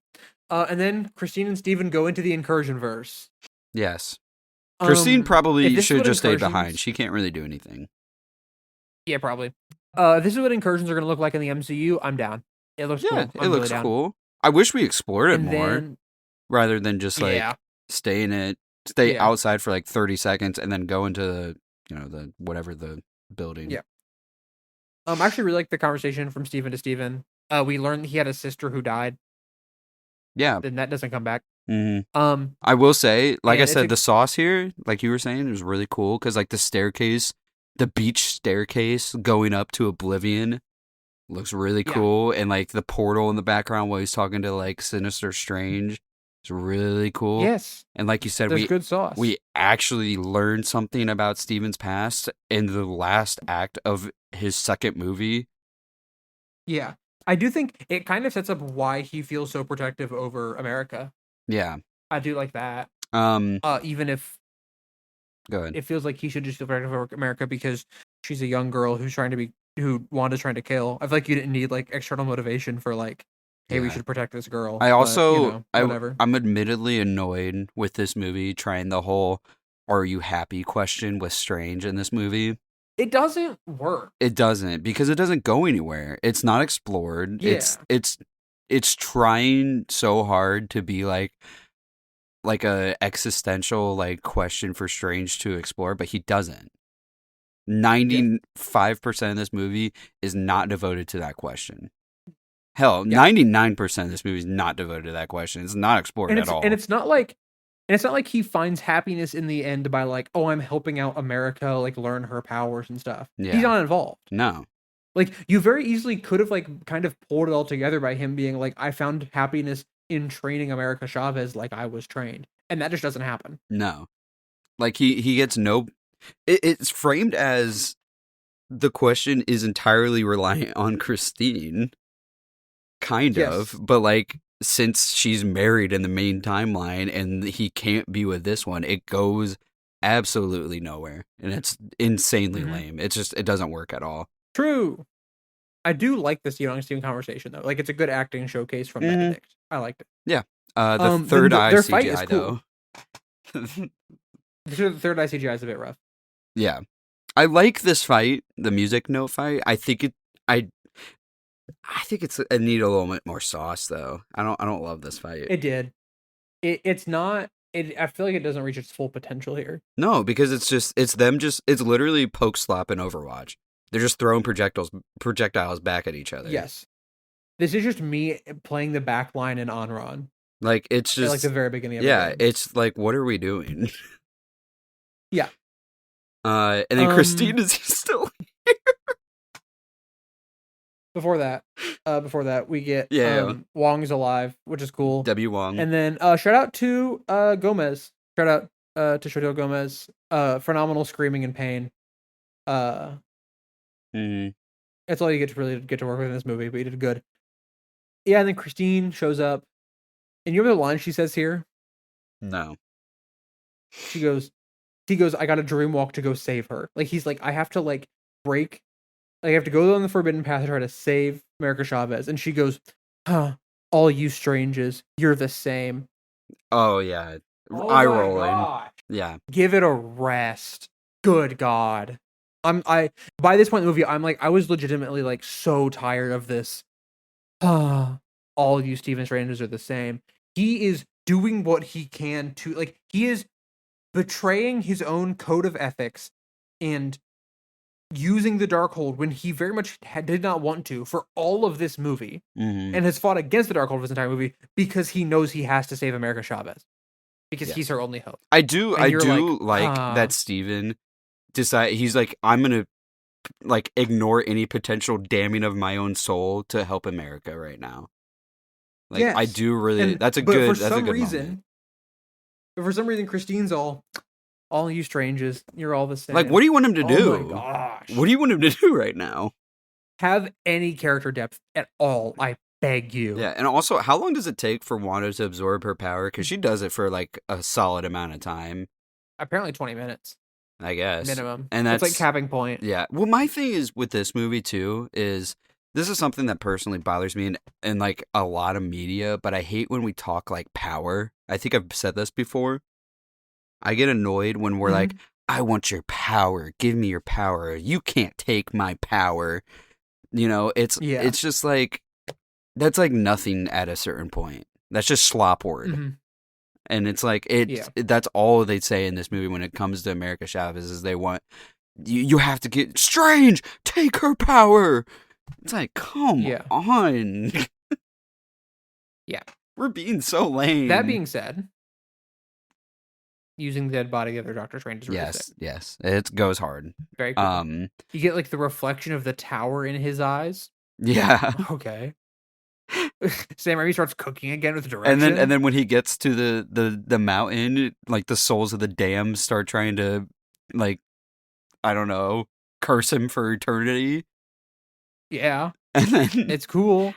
[SPEAKER 1] And then Christine and Steven go into the incursion verse.
[SPEAKER 2] Yes. Christine probably should have just stayed behind. She can't really do anything.
[SPEAKER 1] Yeah, probably. This is what incursions are going to look like in the MCU. I'm down. It looks cool.
[SPEAKER 2] It looks cool. I wish we explored it more rather than just like stay outside for like 30 seconds and then go into the whatever the building.
[SPEAKER 1] Yeah. I actually really like the conversation from Steven to Steven. We learned he had a sister who died.
[SPEAKER 2] Yeah.
[SPEAKER 1] Then that doesn't come back.
[SPEAKER 2] Mm-hmm. I will say, like I said, the sauce here, like you were saying, was really cool because like the staircase, the beach staircase going up to Oblivion looks really cool, and like the portal in the background while he's talking to like Sinister Strange is really cool.
[SPEAKER 1] Yes,
[SPEAKER 2] and like you said,
[SPEAKER 1] there's good sauce.
[SPEAKER 2] We actually learned something about Steven's past in the last act of his second movie.
[SPEAKER 1] Yeah, I do think it kind of sets up why he feels so protective over America.
[SPEAKER 2] Yeah,
[SPEAKER 1] I do like that. Even if
[SPEAKER 2] go ahead,
[SPEAKER 1] it feels like he should just feel protective over America because she's a young girl who Wanda's trying to kill. I feel like you didn't need like external motivation for like, hey, we should protect this girl.
[SPEAKER 2] I also,
[SPEAKER 1] but, whatever.
[SPEAKER 2] I'm admittedly annoyed with this movie trying the whole "Are you happy?" question with Strange in this movie.
[SPEAKER 1] It doesn't work.
[SPEAKER 2] It doesn't, because it doesn't go anywhere. It's not explored.
[SPEAKER 1] Yeah.
[SPEAKER 2] It's trying so hard to be like a existential like question for Strange to explore, but he doesn't. 95% of this movie is not devoted to that question. Hell, 99% of this movie is not devoted to that question. It's not explored at all.
[SPEAKER 1] And it's not like he finds happiness in the end by like, oh, I'm helping out America, like learn her powers and stuff. Yeah. He's not involved.
[SPEAKER 2] No.
[SPEAKER 1] Like, you very easily could have like kind of pulled it all together by him being like, I found happiness in training America Chavez like I was trained. And that just doesn't happen.
[SPEAKER 2] No. Like he gets no... It's framed as the question is entirely reliant on Christine. Kind of. But like, since she's married in the main timeline and he can't be with this one, it goes absolutely nowhere. And it's insanely lame. It doesn't work at all.
[SPEAKER 1] True. I do like this young Steven conversation though. Like, it's a good acting showcase from Benedict. I liked it.
[SPEAKER 2] Yeah. The third eye CGI fight is cool.
[SPEAKER 1] though. The third eye CGI is a bit rough.
[SPEAKER 2] Yeah. I like this fight, the music note fight. I think it need a little bit more sauce though. I don't love this fight.
[SPEAKER 1] It did. It's not. I feel like it doesn't reach its full potential here.
[SPEAKER 2] No, because it's literally poke slap in Overwatch. They're just throwing projectiles back at each other.
[SPEAKER 1] Yes. This is just me playing the back line in Onron.
[SPEAKER 2] Like, it's just...
[SPEAKER 1] like the very beginning of the game.
[SPEAKER 2] It's like, what are we doing?
[SPEAKER 1] Yeah.
[SPEAKER 2] And then Christine is still here.
[SPEAKER 1] Before that, we get Wong's alive, which is cool.
[SPEAKER 2] W. Wong.
[SPEAKER 1] And then shout out to Gomez. Shout out to Shoto Gomez. Phenomenal screaming in pain. That's all you get to work with in this movie, but you did good. Yeah, and then Christine shows up. And you remember the line she says here?
[SPEAKER 2] No.
[SPEAKER 1] He goes, I got a dream walk to go save her. Like, he's like, I have to like break, like, I have to go on the forbidden path to try to save America Chavez. And she goes, all you strangers, you're the same.
[SPEAKER 2] Oh yeah. Eye rolling.
[SPEAKER 1] Gosh.
[SPEAKER 2] Yeah.
[SPEAKER 1] Give it a rest. Good God. By this point in the movie, I'm like, I was legitimately like so tired of this. All you Stephen Strangers are the same. He is doing what he can to, like, he is betraying his own code of ethics and using the Darkhold when he very much did not want to for all of this movie, and has fought against the Darkhold for this entire movie because he knows he has to save America Chavez because he's her only hope.
[SPEAKER 2] I do like that Steven he's like, I'm gonna like ignore any potential damning of my own soul to help America right now. Like, yes. I do really. That's a good moment.
[SPEAKER 1] But for some reason, Christine's all you strangers, you're all the same.
[SPEAKER 2] Like, what do you want him to do?
[SPEAKER 1] Oh my gosh!
[SPEAKER 2] What do you want him to do right now?
[SPEAKER 1] Have any character depth at all, I beg you.
[SPEAKER 2] Yeah, and also, how long does it take for Wanda to absorb her power? Because she does it for like a solid amount of time.
[SPEAKER 1] Apparently, 20 minutes.
[SPEAKER 2] I guess
[SPEAKER 1] minimum,
[SPEAKER 2] and that's
[SPEAKER 1] like capping point.
[SPEAKER 2] Yeah. Well, my thing is with this movie too is. This is something that personally bothers me in like a lot of media, but I hate when we talk like power. I think I've said this before. I get annoyed when we're like, I want your power. Give me your power. You can't take my power. You know, it's just like, that's like nothing at a certain point. That's just slop word. And it's like, that's all they say in this movie when it comes to America Chavez is they want you have to get Strange, take her power. It's like, come
[SPEAKER 1] Yeah.
[SPEAKER 2] on.
[SPEAKER 1] Yeah.
[SPEAKER 2] We're being so lame.
[SPEAKER 1] That being said, using the dead body of their Doctor Strange is really sick.
[SPEAKER 2] Yes. It goes hard.
[SPEAKER 1] Very cool. You get like the reflection of the tower in his eyes.
[SPEAKER 2] Yeah.
[SPEAKER 1] Okay. Sam Raimi starts cooking again with direction.
[SPEAKER 2] And then when he gets to the mountain, like the souls of the damned start trying to, like, I don't know, curse him for eternity.
[SPEAKER 1] Yeah.
[SPEAKER 2] And then
[SPEAKER 1] it's cool.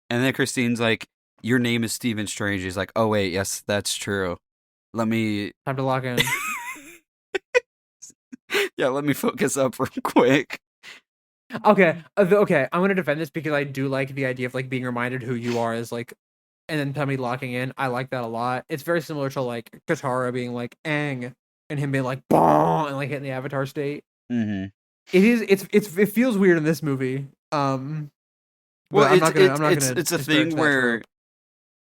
[SPEAKER 2] And then Christine's like, "Your name is Stephen Strange." He's like, "Oh wait, yes, that's true. Let me
[SPEAKER 1] time to lock in."
[SPEAKER 2] Yeah, let me focus up real quick.
[SPEAKER 1] Okay, okay. I'm gonna defend this because I do like the idea of like being reminded who you are as like, and then somebody locking in. I like that a lot. It's very similar to like Katara being like Aang and him being like Bong and like hitting the Avatar state.
[SPEAKER 2] Mm-hmm.
[SPEAKER 1] It feels weird in this movie.
[SPEAKER 2] Well,
[SPEAKER 1] it's
[SPEAKER 2] a thing where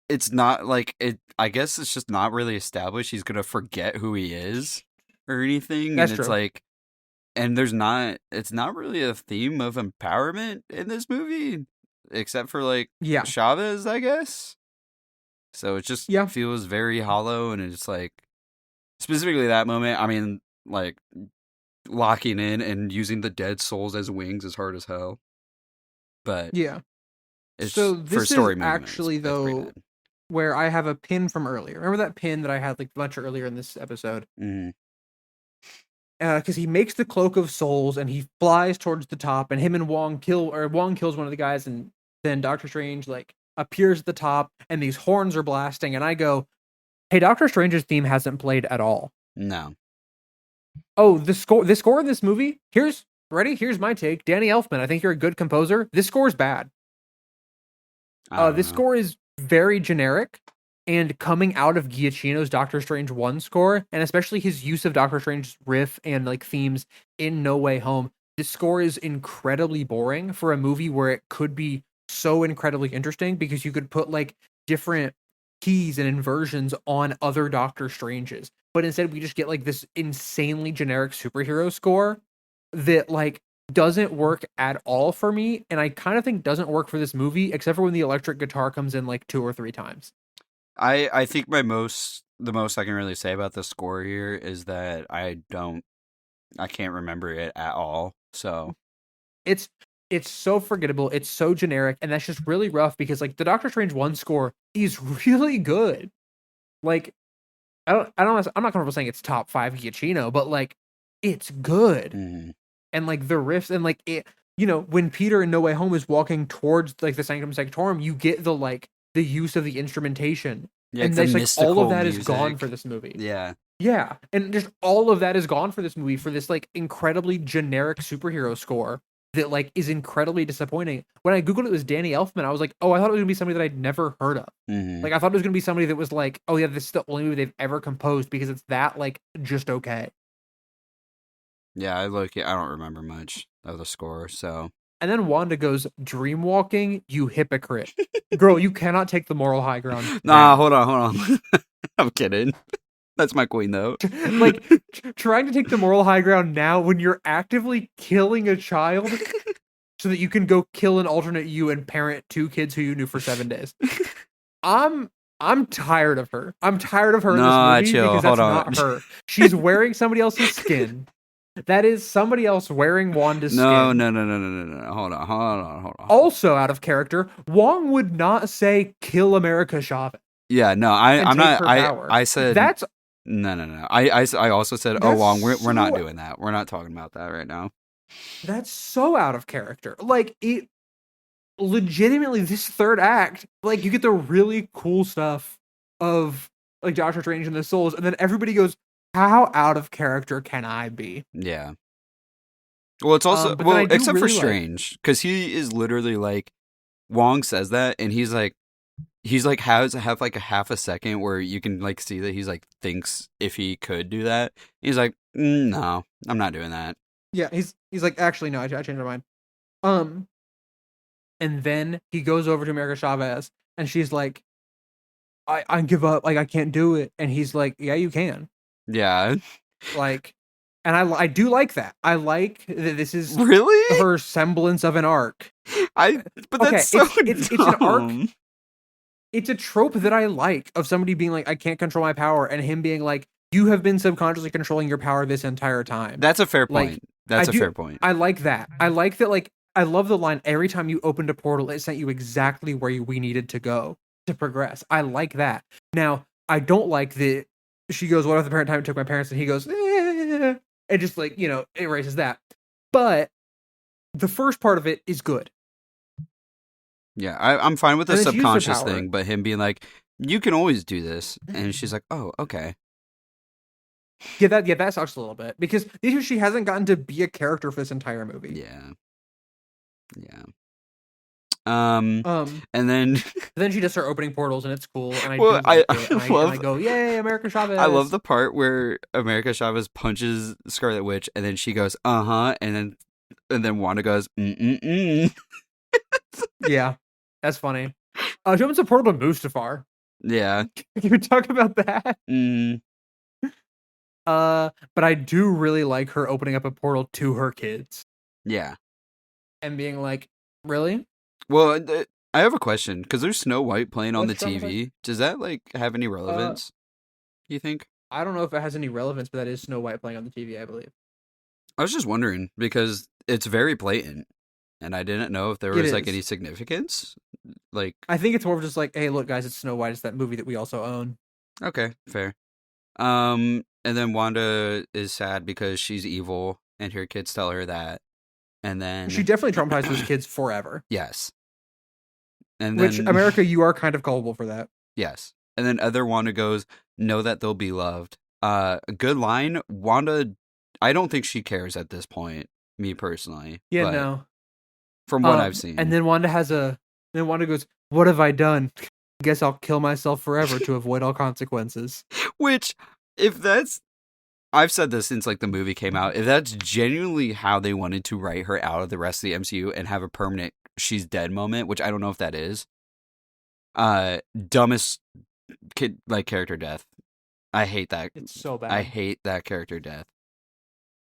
[SPEAKER 2] it's not like it. I guess it's just not really established. He's gonna forget who he is or anything,
[SPEAKER 1] That's
[SPEAKER 2] and it's
[SPEAKER 1] true.
[SPEAKER 2] like, and it's not really a theme of empowerment in this movie, except for like Chavez, I guess. So it just feels very hollow, and it's like specifically that moment. I mean, like locking in and using the dead souls as wings is hard as hell. But it's
[SPEAKER 1] so this
[SPEAKER 2] for story
[SPEAKER 1] is actually though where I have a pin from earlier. Remember that pin that I had like much earlier in this episode?
[SPEAKER 2] Mm-hmm.
[SPEAKER 1] Because he makes the cloak of souls and he flies towards the top, and him and Wong kills one of the guys, and then Doctor Strange like appears at the top, and these horns are blasting, and I go, "Hey, Doctor Strange's theme hasn't played at all."
[SPEAKER 2] No.
[SPEAKER 1] Oh, the score in this movie. Here's my take. Danny Elfman, I think you're a good composer. This score is bad. This score is very generic, and coming out of Giacchino's Doctor Strange 1 score, and especially his use of Doctor Strange's riff and like themes in No Way Home, this score is incredibly boring for a movie where it could be so incredibly interesting because you could put like different keys and inversions on other Doctor Stranges. But instead we just get like this insanely generic superhero score that like doesn't work at all for me, and I kind of think doesn't work for this movie, except for when the electric guitar comes in like 2 or 3 times.
[SPEAKER 2] I think the most I can really say about the score here is that I can't remember it at all. So
[SPEAKER 1] it's so forgettable, it's so generic, and that's just really rough because like the Doctor Strange 1 score is really good. Like I'm not comfortable saying it's top 5 Giacchino, but like it's good.
[SPEAKER 2] Mm-hmm.
[SPEAKER 1] And like the riffs and like it, you know, when Peter in No Way Home is walking towards like the Sanctum Sanctorum, you get the like the use of the instrumentation.
[SPEAKER 2] Yeah,
[SPEAKER 1] and there's like all of that music is gone for this movie.
[SPEAKER 2] Yeah.
[SPEAKER 1] Yeah. And just all of that is gone for this movie for this like incredibly generic superhero score that like is incredibly disappointing. When I Googled it was Danny Elfman, I was like, oh, I thought it was gonna be somebody that I'd never heard of.
[SPEAKER 2] Mm-hmm.
[SPEAKER 1] Like I thought it was gonna be somebody that was like, oh yeah, this is the only movie they've ever composed because it's that like just okay.
[SPEAKER 2] Yeah, I don't remember much of the score, so.
[SPEAKER 1] And then Wanda goes, "Dream walking, you hypocrite. Girl, you cannot take the moral high ground."
[SPEAKER 2] Nah, hold on. I'm kidding. That's my queen, though.
[SPEAKER 1] Like, trying to take the moral high ground now when you're actively killing a child so that you can go kill an alternate you and parent 2 kids who you knew for 7 days. I'm tired of her. I'm tired of her in this movie because that's not her. She's wearing somebody else's skin. That is somebody else wearing Wanda's skin.
[SPEAKER 2] No. Hold on.
[SPEAKER 1] Also out of character, Wong would not say kill America Chavez.
[SPEAKER 2] Yeah, no, I'm not. I said
[SPEAKER 1] that's
[SPEAKER 2] no. I also said, oh, Wong, we're not doing that. We're not talking about that right now.
[SPEAKER 1] That's so out of character. Like it legitimately this third act, like you get the really cool stuff of like Doctor Strange and the Souls, and then everybody goes, how out of character can I be?
[SPEAKER 2] Yeah. Well, it's also except for Strange, because he is literally like, Wong says that, and he's like have like a half a second where you can like see that he's like thinks if he could do that. He's like, no, I'm not doing that.
[SPEAKER 1] Yeah, he's like, actually no, I changed my mind. And then he goes over to America Chavez, and she's like, I give up, like I can't do it, and he's like, yeah, you can.
[SPEAKER 2] Yeah.
[SPEAKER 1] Like, And I do like that. I like that this is
[SPEAKER 2] Really?
[SPEAKER 1] her semblance of an arc.
[SPEAKER 2] But
[SPEAKER 1] Okay,
[SPEAKER 2] that's so
[SPEAKER 1] it's an arc.
[SPEAKER 2] dumb.
[SPEAKER 1] It's a trope that I like of somebody being like, I can't control my power, and him being like, you have been subconsciously controlling your power this entire time.
[SPEAKER 2] That's a fair
[SPEAKER 1] Like,
[SPEAKER 2] point. That's a fair point.
[SPEAKER 1] I like that. I like that. Like, I love the line. Every time you opened a portal, it sent you exactly where we needed to go to progress. I like that. Now, I don't like that she goes, "What if the parent time took my parents?" And he goes, and just like erases that. But the first part of it is good.
[SPEAKER 2] Yeah, I'm fine with the
[SPEAKER 1] And then she used her
[SPEAKER 2] subconscious
[SPEAKER 1] power.
[SPEAKER 2] thing, but him being like, "You can always do this," and she's like, "Oh, okay."
[SPEAKER 1] Yeah, that sucks a little bit because the issue is she hasn't gotten to be a character for this entire movie.
[SPEAKER 2] Yeah.
[SPEAKER 1] And
[SPEAKER 2] then
[SPEAKER 1] then she does start opening portals, and it's cool, and I
[SPEAKER 2] well,
[SPEAKER 1] do like
[SPEAKER 2] I
[SPEAKER 1] it, and I go, "Yay, America Chavez!"
[SPEAKER 2] I love the part where America Chavez punches Scarlet Witch, and then she goes, and then Wanda goes, mm.
[SPEAKER 1] Yeah, that's funny. She opens a portal to Mustafar.
[SPEAKER 2] Yeah.
[SPEAKER 1] Can we talk about that?
[SPEAKER 2] Mm.
[SPEAKER 1] But I do really like her opening up a portal to her kids.
[SPEAKER 2] Yeah.
[SPEAKER 1] And being like, really?
[SPEAKER 2] Well, I have a question, because there's Snow White playing on the
[SPEAKER 1] What's wrong with
[SPEAKER 2] TV. Does that, like, have any relevance, you think?
[SPEAKER 1] I don't know if it has any relevance, but that is Snow White playing on the TV, I believe.
[SPEAKER 2] I was just wondering, because it's very blatant, and I didn't know if there was, like, any significance. Like,
[SPEAKER 1] I think it's more of just like, hey, look, guys, it's Snow White. It's that movie that we also own.
[SPEAKER 2] Okay, fair. And then Wanda is sad because she's evil, and her kids tell her that. And then
[SPEAKER 1] she definitely traumatized those kids forever.
[SPEAKER 2] Yes. And
[SPEAKER 1] which
[SPEAKER 2] then
[SPEAKER 1] America, you are kind of culpable for that.
[SPEAKER 2] Yes. And then other Wanda goes, "Know that they'll be loved." A good line. Wanda, I don't think she cares at this point. Me personally.
[SPEAKER 1] Yeah,
[SPEAKER 2] but
[SPEAKER 1] no.
[SPEAKER 2] From what I've seen.
[SPEAKER 1] And then Wanda goes, "What have I done? Guess I'll kill myself forever to avoid all consequences."
[SPEAKER 2] Which, I've said this since like the movie came out. If that's genuinely how they wanted to write her out of the rest of the MCU and have a permanent she's dead moment, which I don't know if that is. Dumbest kid like character death. I hate that.
[SPEAKER 1] It's so bad.
[SPEAKER 2] I hate that character death.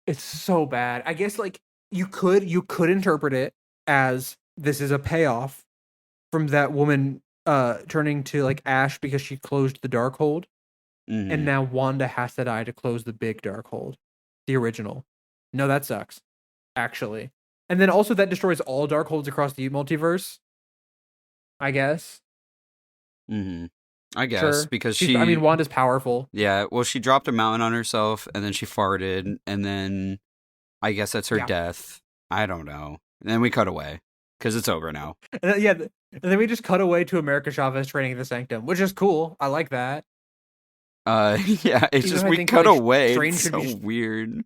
[SPEAKER 1] It's so bad. I guess like you could interpret it as this is a payoff from that woman turning to like ash because she closed the Darkhold.
[SPEAKER 2] Mm-hmm.
[SPEAKER 1] And now Wanda has to die to close the big Darkhold. The original. No, that sucks. Actually. And then also that destroys all Darkholds across the multiverse. I guess.
[SPEAKER 2] Mm-hmm. I guess, because
[SPEAKER 1] Wanda's powerful.
[SPEAKER 2] Yeah, well, she dropped a mountain on herself, and then she farted, and then I guess that's her death. I don't know. And then we cut away, because it's over now.
[SPEAKER 1] And then we just cut away to America Chavez training the Sanctum, which is cool. I like that.
[SPEAKER 2] Yeah, it's just we cut away. It's so weird.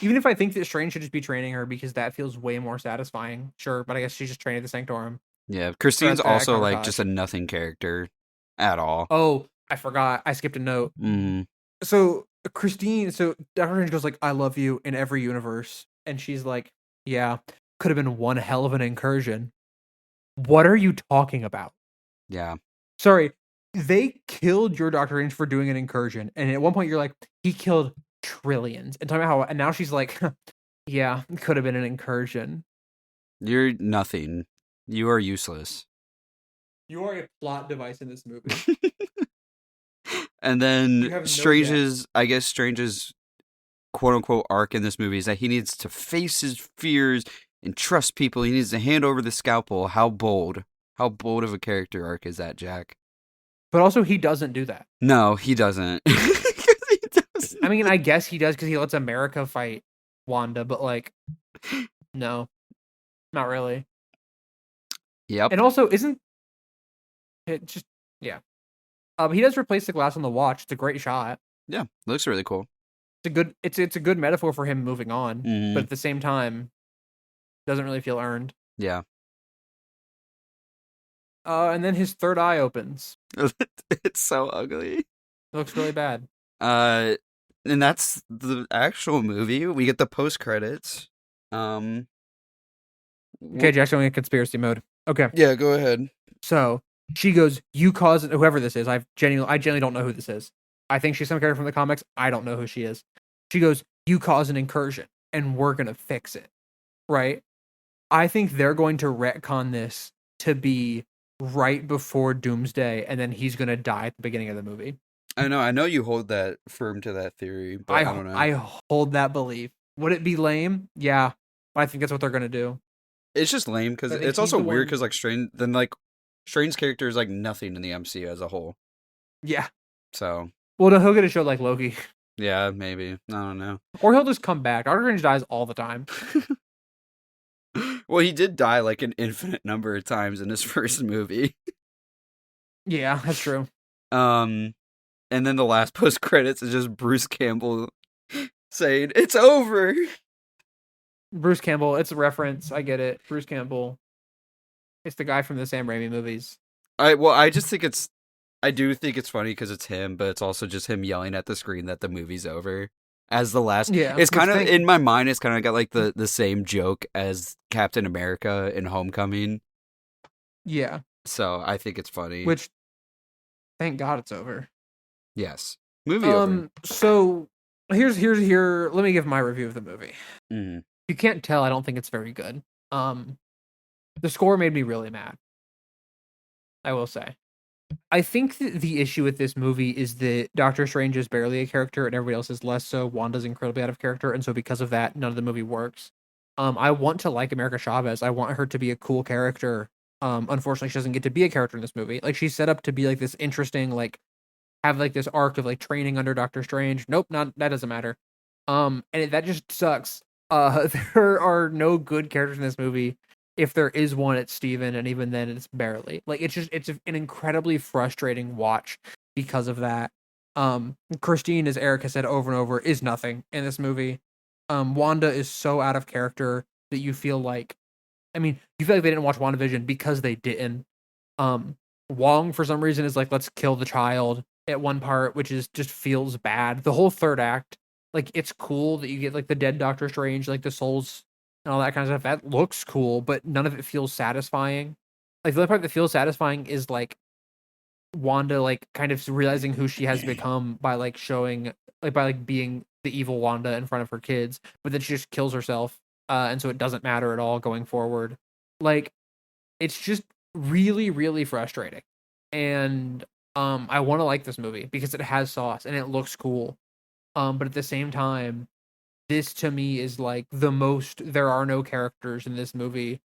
[SPEAKER 1] Even if I think that Strange should just be training her, because that feels way more satisfying. Sure, but I guess she's just training the Sanctorum.
[SPEAKER 2] Yeah, Christine's also like just a nothing character at all.
[SPEAKER 1] Oh, I forgot. I skipped a note. So Dr. Strange goes like, "I love you" in every universe. And she's like, "Yeah, could have been one hell of an incursion." What are you talking about?
[SPEAKER 2] Yeah.
[SPEAKER 1] Sorry, they killed your Dr. Strange for doing an incursion. And at one point you're like, he killed trillions. And talking about how, and now she's like, yeah, it could have been an incursion.
[SPEAKER 2] You're nothing. You are useless.
[SPEAKER 1] You are a plot device in this movie.
[SPEAKER 2] And then Strange's quote unquote arc in this movie is that he needs to face his fears and trust people. He needs to hand over the scalpel. How bold of a character arc is that, Jack?
[SPEAKER 1] But also, he doesn't do that.
[SPEAKER 2] No, he doesn't.
[SPEAKER 1] I mean, I guess he does because he lets America fight Wanda, but like, no, not really.
[SPEAKER 2] Yep.
[SPEAKER 1] And also, isn't it just, yeah. He does replace the glass on the watch. It's a great shot.
[SPEAKER 2] Yeah, looks really cool.
[SPEAKER 1] It's a good metaphor for him moving on, but at the same time, doesn't really feel earned.
[SPEAKER 2] Yeah.
[SPEAKER 1] And then his third eye opens.
[SPEAKER 2] It's so ugly. It
[SPEAKER 1] looks really bad.
[SPEAKER 2] And that's the actual movie. We get the post credits.
[SPEAKER 1] Okay, Jack's going in conspiracy mode. Okay.
[SPEAKER 2] Yeah, go ahead.
[SPEAKER 1] So she goes, "You caused," whoever this is. I genuinely don't know who this is. I think she's some character from the comics. I don't know who she is. She goes, you cause an incursion and we're gonna fix it, right? I think they're going to retcon this to be right before Doomsday, and then he's gonna die at the beginning of the movie.
[SPEAKER 2] I know you hold that firm to that theory, but I don't know.
[SPEAKER 1] I hold that belief. Would it be lame? Yeah, but I think that's what they're gonna do.
[SPEAKER 2] It's just lame because
[SPEAKER 1] I think
[SPEAKER 2] it's
[SPEAKER 1] he's
[SPEAKER 2] also
[SPEAKER 1] the
[SPEAKER 2] weird
[SPEAKER 1] one.
[SPEAKER 2] because like Strange's character is like nothing in the MCU as a whole.
[SPEAKER 1] Yeah.
[SPEAKER 2] So
[SPEAKER 1] Well, no, he'll get a show like Loki,
[SPEAKER 2] yeah, maybe I don't know.
[SPEAKER 1] or he'll just come back. Doctor Strange dies all the time.
[SPEAKER 2] Well, he did die like an infinite number of times in his first movie.
[SPEAKER 1] Yeah, that's true.
[SPEAKER 2] And then the last post credits is just Bruce Campbell saying it's over.
[SPEAKER 1] Bruce Campbell. It's a reference. I get it. Bruce Campbell. It's the guy from the Sam Raimi movies.
[SPEAKER 2] I just think I do think it's funny because it's him, but it's also just him yelling at the screen that the movie's over. As the last,
[SPEAKER 1] Yeah,
[SPEAKER 2] it's kind of in my mind. It's kind of got like the same joke as Captain America in Homecoming.
[SPEAKER 1] Yeah.
[SPEAKER 2] So I think it's funny.
[SPEAKER 1] Which, thank God it's over.
[SPEAKER 2] Yes, movie over.
[SPEAKER 1] So here. Let me give my review of the movie.
[SPEAKER 2] Mm-hmm.
[SPEAKER 1] You can't tell. I don't think it's very good. The score made me really mad. I will say. I think the issue with this movie is that Doctor Strange is barely a character and everybody else is less so. Wanda's incredibly out of character, and so because of that, none of the movie works. I want to like America Chavez. I want her to be a cool character. Unfortunately, she doesn't get to be a character in this movie. Like, she's set up to be like this interesting, like, have like this arc of like training under Doctor Strange. Nope, not that doesn't matter. That just sucks. There are no good characters in this movie. If there is one, it's Steven, and even then, it's barely. Like, it's an incredibly frustrating watch because of that. Christine, as Erica said over and over, is nothing in this movie. Wanda is so out of character that you feel like, I mean, you feel like they didn't watch WandaVision because they didn't. Wong, for some reason, is like, let's kill the child at one part, which is just feels bad. The whole third act, like, it's cool that you get like the dead Doctor Strange, like the souls and all that kind of stuff. That looks cool, but none of it feels satisfying. Like, the only part that feels satisfying is like Wanda, like, kind of realizing who she has become by like showing, like, by like being the evil Wanda in front of her kids, but then she just kills herself, and so it doesn't matter at all going forward. Like, it's just really, really frustrating. And I want to like this movie because it has sauce and it looks cool. But at the same time, this to me is like the most. There are no characters in this movie.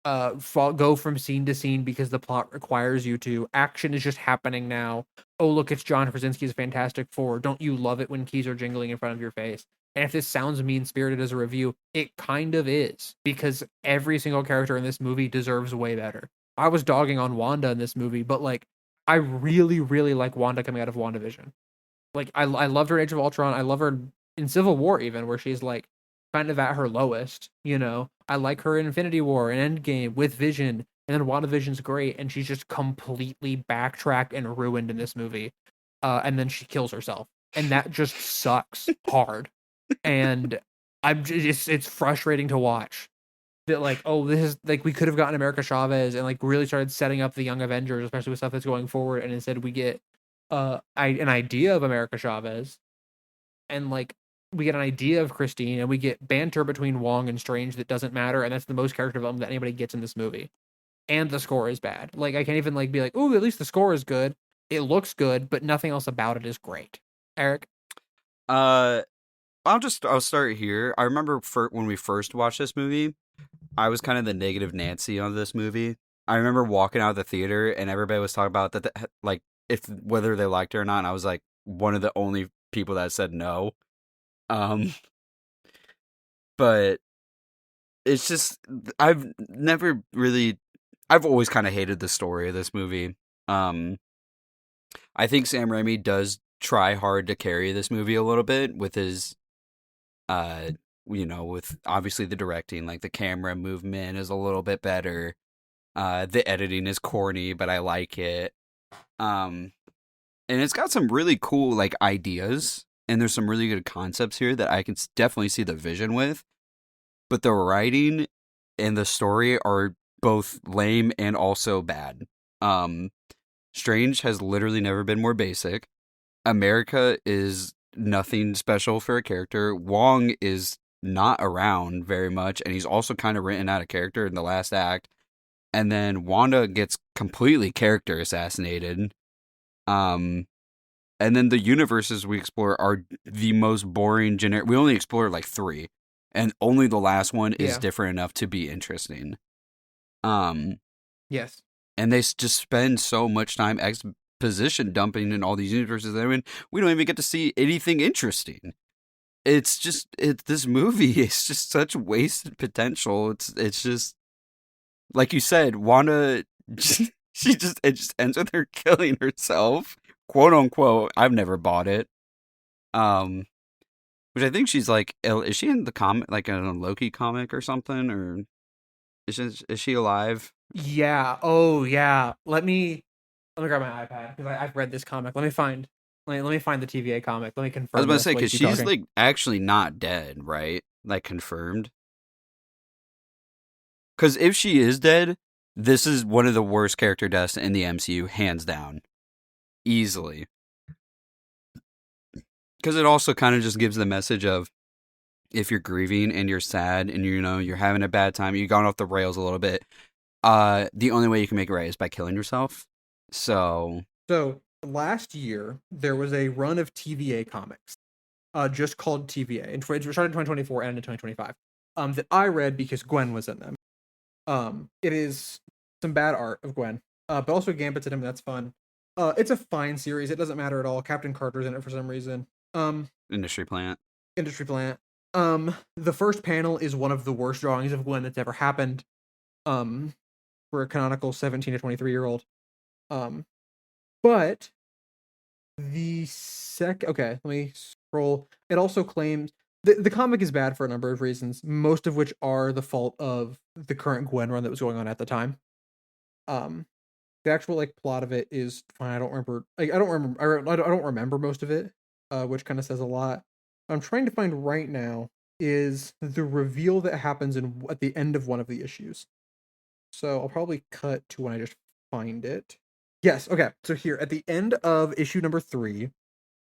[SPEAKER 1] Go from scene to scene because the plot requires you to. Action is just happening now. Oh, look, it's John Krasinski's Fantastic Four. Don't you love it when keys are jingling in front of your face? And if this sounds mean spirited as a review, it kind of is, because every single character in this movie deserves way better. I was dogging on Wanda in this movie, but like, I really, really like Wanda coming out of WandaVision. Like, I loved her in Age of Ultron. I love her in Civil War, even, where she's like kind of at her lowest, you know. I like her in Infinity War and Endgame with Vision, and then WandaVision's great, and she's just completely backtracked and ruined in this movie. And then she kills herself, and that just sucks hard. And I'm just, it's frustrating to watch that, like, oh, this is like, we could have gotten America Chavez and like really started setting up the Young Avengers, especially with stuff that's going forward, and instead we get an idea of America Chavez, and like, we get an idea of Christine, and we get banter between Wong and Strange that doesn't matter, and that's the most character development that anybody gets in this movie. And the score is bad. Like, I can't even like be like, oh, at least the score is good. It looks good, but nothing else about it is great. Eric?
[SPEAKER 2] I'll start here. I remember when we first watched this movie, I was kind of the negative Nancy on this movie. I remember walking out of the theater and everybody was talking about that, like, if whether they liked it or not. And I was like one of the only people that said no. But it's just, I've always kind of hated the story of this movie. I think Sam Raimi does try hard to carry this movie a little bit with his, with obviously the directing, like the camera movement is a little bit better. The editing is corny, but I like it. And it's got some really cool like ideas, and there's some really good concepts here that I can definitely see the vision with. But the writing and the story are both lame and also bad. Strange has literally never been more basic. America is nothing special for a character. Wong is not around very much, and he's also kind of written out of character in the last act. And then Wanda gets completely character assassinated. And then the universes we explore are the most boring generic. We only explore like 3, and only the last one is different enough to be interesting.
[SPEAKER 1] Yes.
[SPEAKER 2] And they just spend so much time exposition dumping in all these universes. I mean, we don't even get to see anything interesting. It's just this movie is just such wasted potential. It's just like you said, Wanda. It just ends with her killing herself, quote unquote. I've never bought it. Which I think she's like, is she in the comic, like in a Loki comic or something, or is she alive?
[SPEAKER 1] Yeah. Oh, yeah. Let me grab my iPad because I've read this comic. Let me find the TVA comic. Let me confirm.
[SPEAKER 2] I was about to say because she's like actually not dead, right? Like confirmed. Because if she is dead, this is one of the worst character deaths in the MCU, hands down, easily. Because it also kind of just gives the message of, if you're grieving and you're sad and you're having a bad time, you've gone off the rails a little bit. The only way you can make it right is by killing yourself. So
[SPEAKER 1] last year there was a run of TVA comics, just called TVA, and it started in 2024 and in 2025. That I read because Gwen was in them. It is some bad art of Gwen, but also Gambit's in them. That's fun. It's a fine series. It doesn't matter at all. Captain Carter's in it for some reason.
[SPEAKER 2] Industry Plant.
[SPEAKER 1] The first panel is one of the worst drawings of Gwen that's ever happened. For a canonical 17 to 23-year-old. But the okay, let me scroll. It also claims the comic is bad for a number of reasons, most of which are the fault of the current Gwen run that was going on at the time. The actual like plot of it is fine. I don't remember most of it, which kind of says a lot. What I'm trying to find right now is the reveal that happens at the end of one of the issues. So I'll probably cut to when I just find it. Yes, okay. So here, at the end of issue number 3,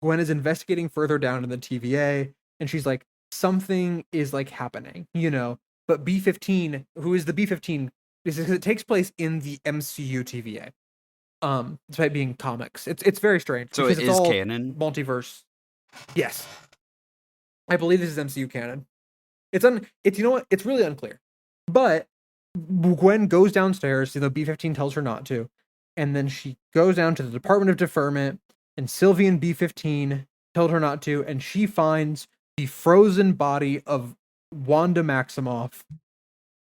[SPEAKER 1] Gwen is investigating further down in the TVA, and she's like, something is like happening, But B-15, who is the B-15, because it takes place in the MCU TVA. Despite being comics. It's very strange.
[SPEAKER 2] So it is canon?
[SPEAKER 1] Multiverse. Yes. I believe this is MCU canon. It's it's really unclear. But Gwen goes downstairs, B-15 tells her not to, and then she goes down to the Department of Deferment, and Sylvie and B-15 told her not to, and she finds the frozen body of Wanda Maximoff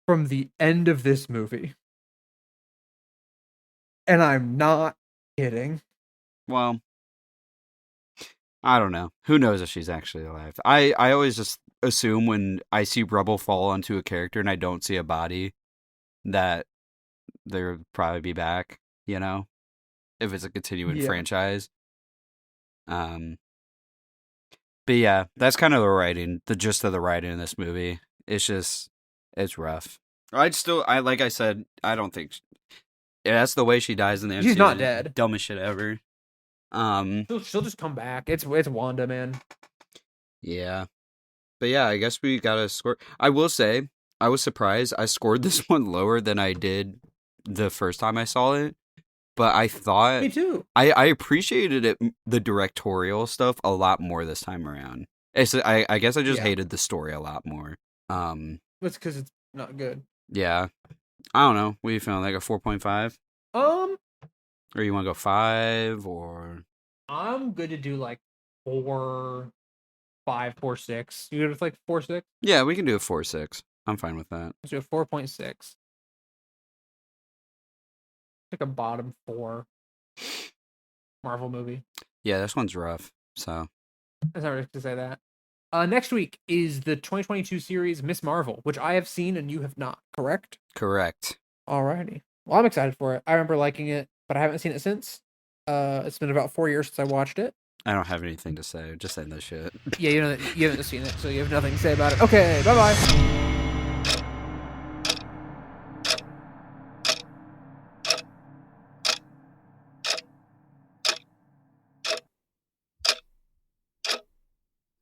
[SPEAKER 1] from the end of this movie. And I'm not kidding.
[SPEAKER 2] Well, I don't know. Who knows if she's actually alive? I always just assume when I see rubble fall onto a character and I don't see a body, that they'll probably be back, if it's a continuing franchise. But yeah, that's kind of the gist of the writing in this movie. It's rough. Like I said, I don't think that's the way she dies in the MCU.
[SPEAKER 1] She's not dead.
[SPEAKER 2] Dumbest shit ever.
[SPEAKER 1] She'll just come back. It's Wanda, man.
[SPEAKER 2] Yeah. But yeah, I guess we gotta score. I will say, I was surprised. I scored this one lower than I did the first time I saw it. But I thought...
[SPEAKER 1] Me too.
[SPEAKER 2] I appreciated it, the directorial stuff, a lot more this time around. I guess I just hated the story a lot more.
[SPEAKER 1] That's because it's not good.
[SPEAKER 2] Yeah. I don't know. What are you feeling? Like a 4.5? Or you want to go 5, or...
[SPEAKER 1] I'm good to do like 4, 5, 4, 6. You good with like 4, 6?
[SPEAKER 2] Yeah, we can do a 4, 6. I'm fine with that.
[SPEAKER 1] Let's do a 4.6. Like a bottom 4 Marvel movie.
[SPEAKER 2] Yeah, this one's rough, so...
[SPEAKER 1] That's not ridiculous to say that. Next week is the 2022 series Miss Marvel, which I have seen and you have not, correct?
[SPEAKER 2] Correct.
[SPEAKER 1] Alrighty. Well, I'm excited for it. I remember liking it, but I haven't seen it since. It's been about 4 years since I watched it.
[SPEAKER 2] I don't have anything to say. Just saying this shit.
[SPEAKER 1] Yeah, you haven't seen it, so you have nothing to say about it. Okay, bye-bye.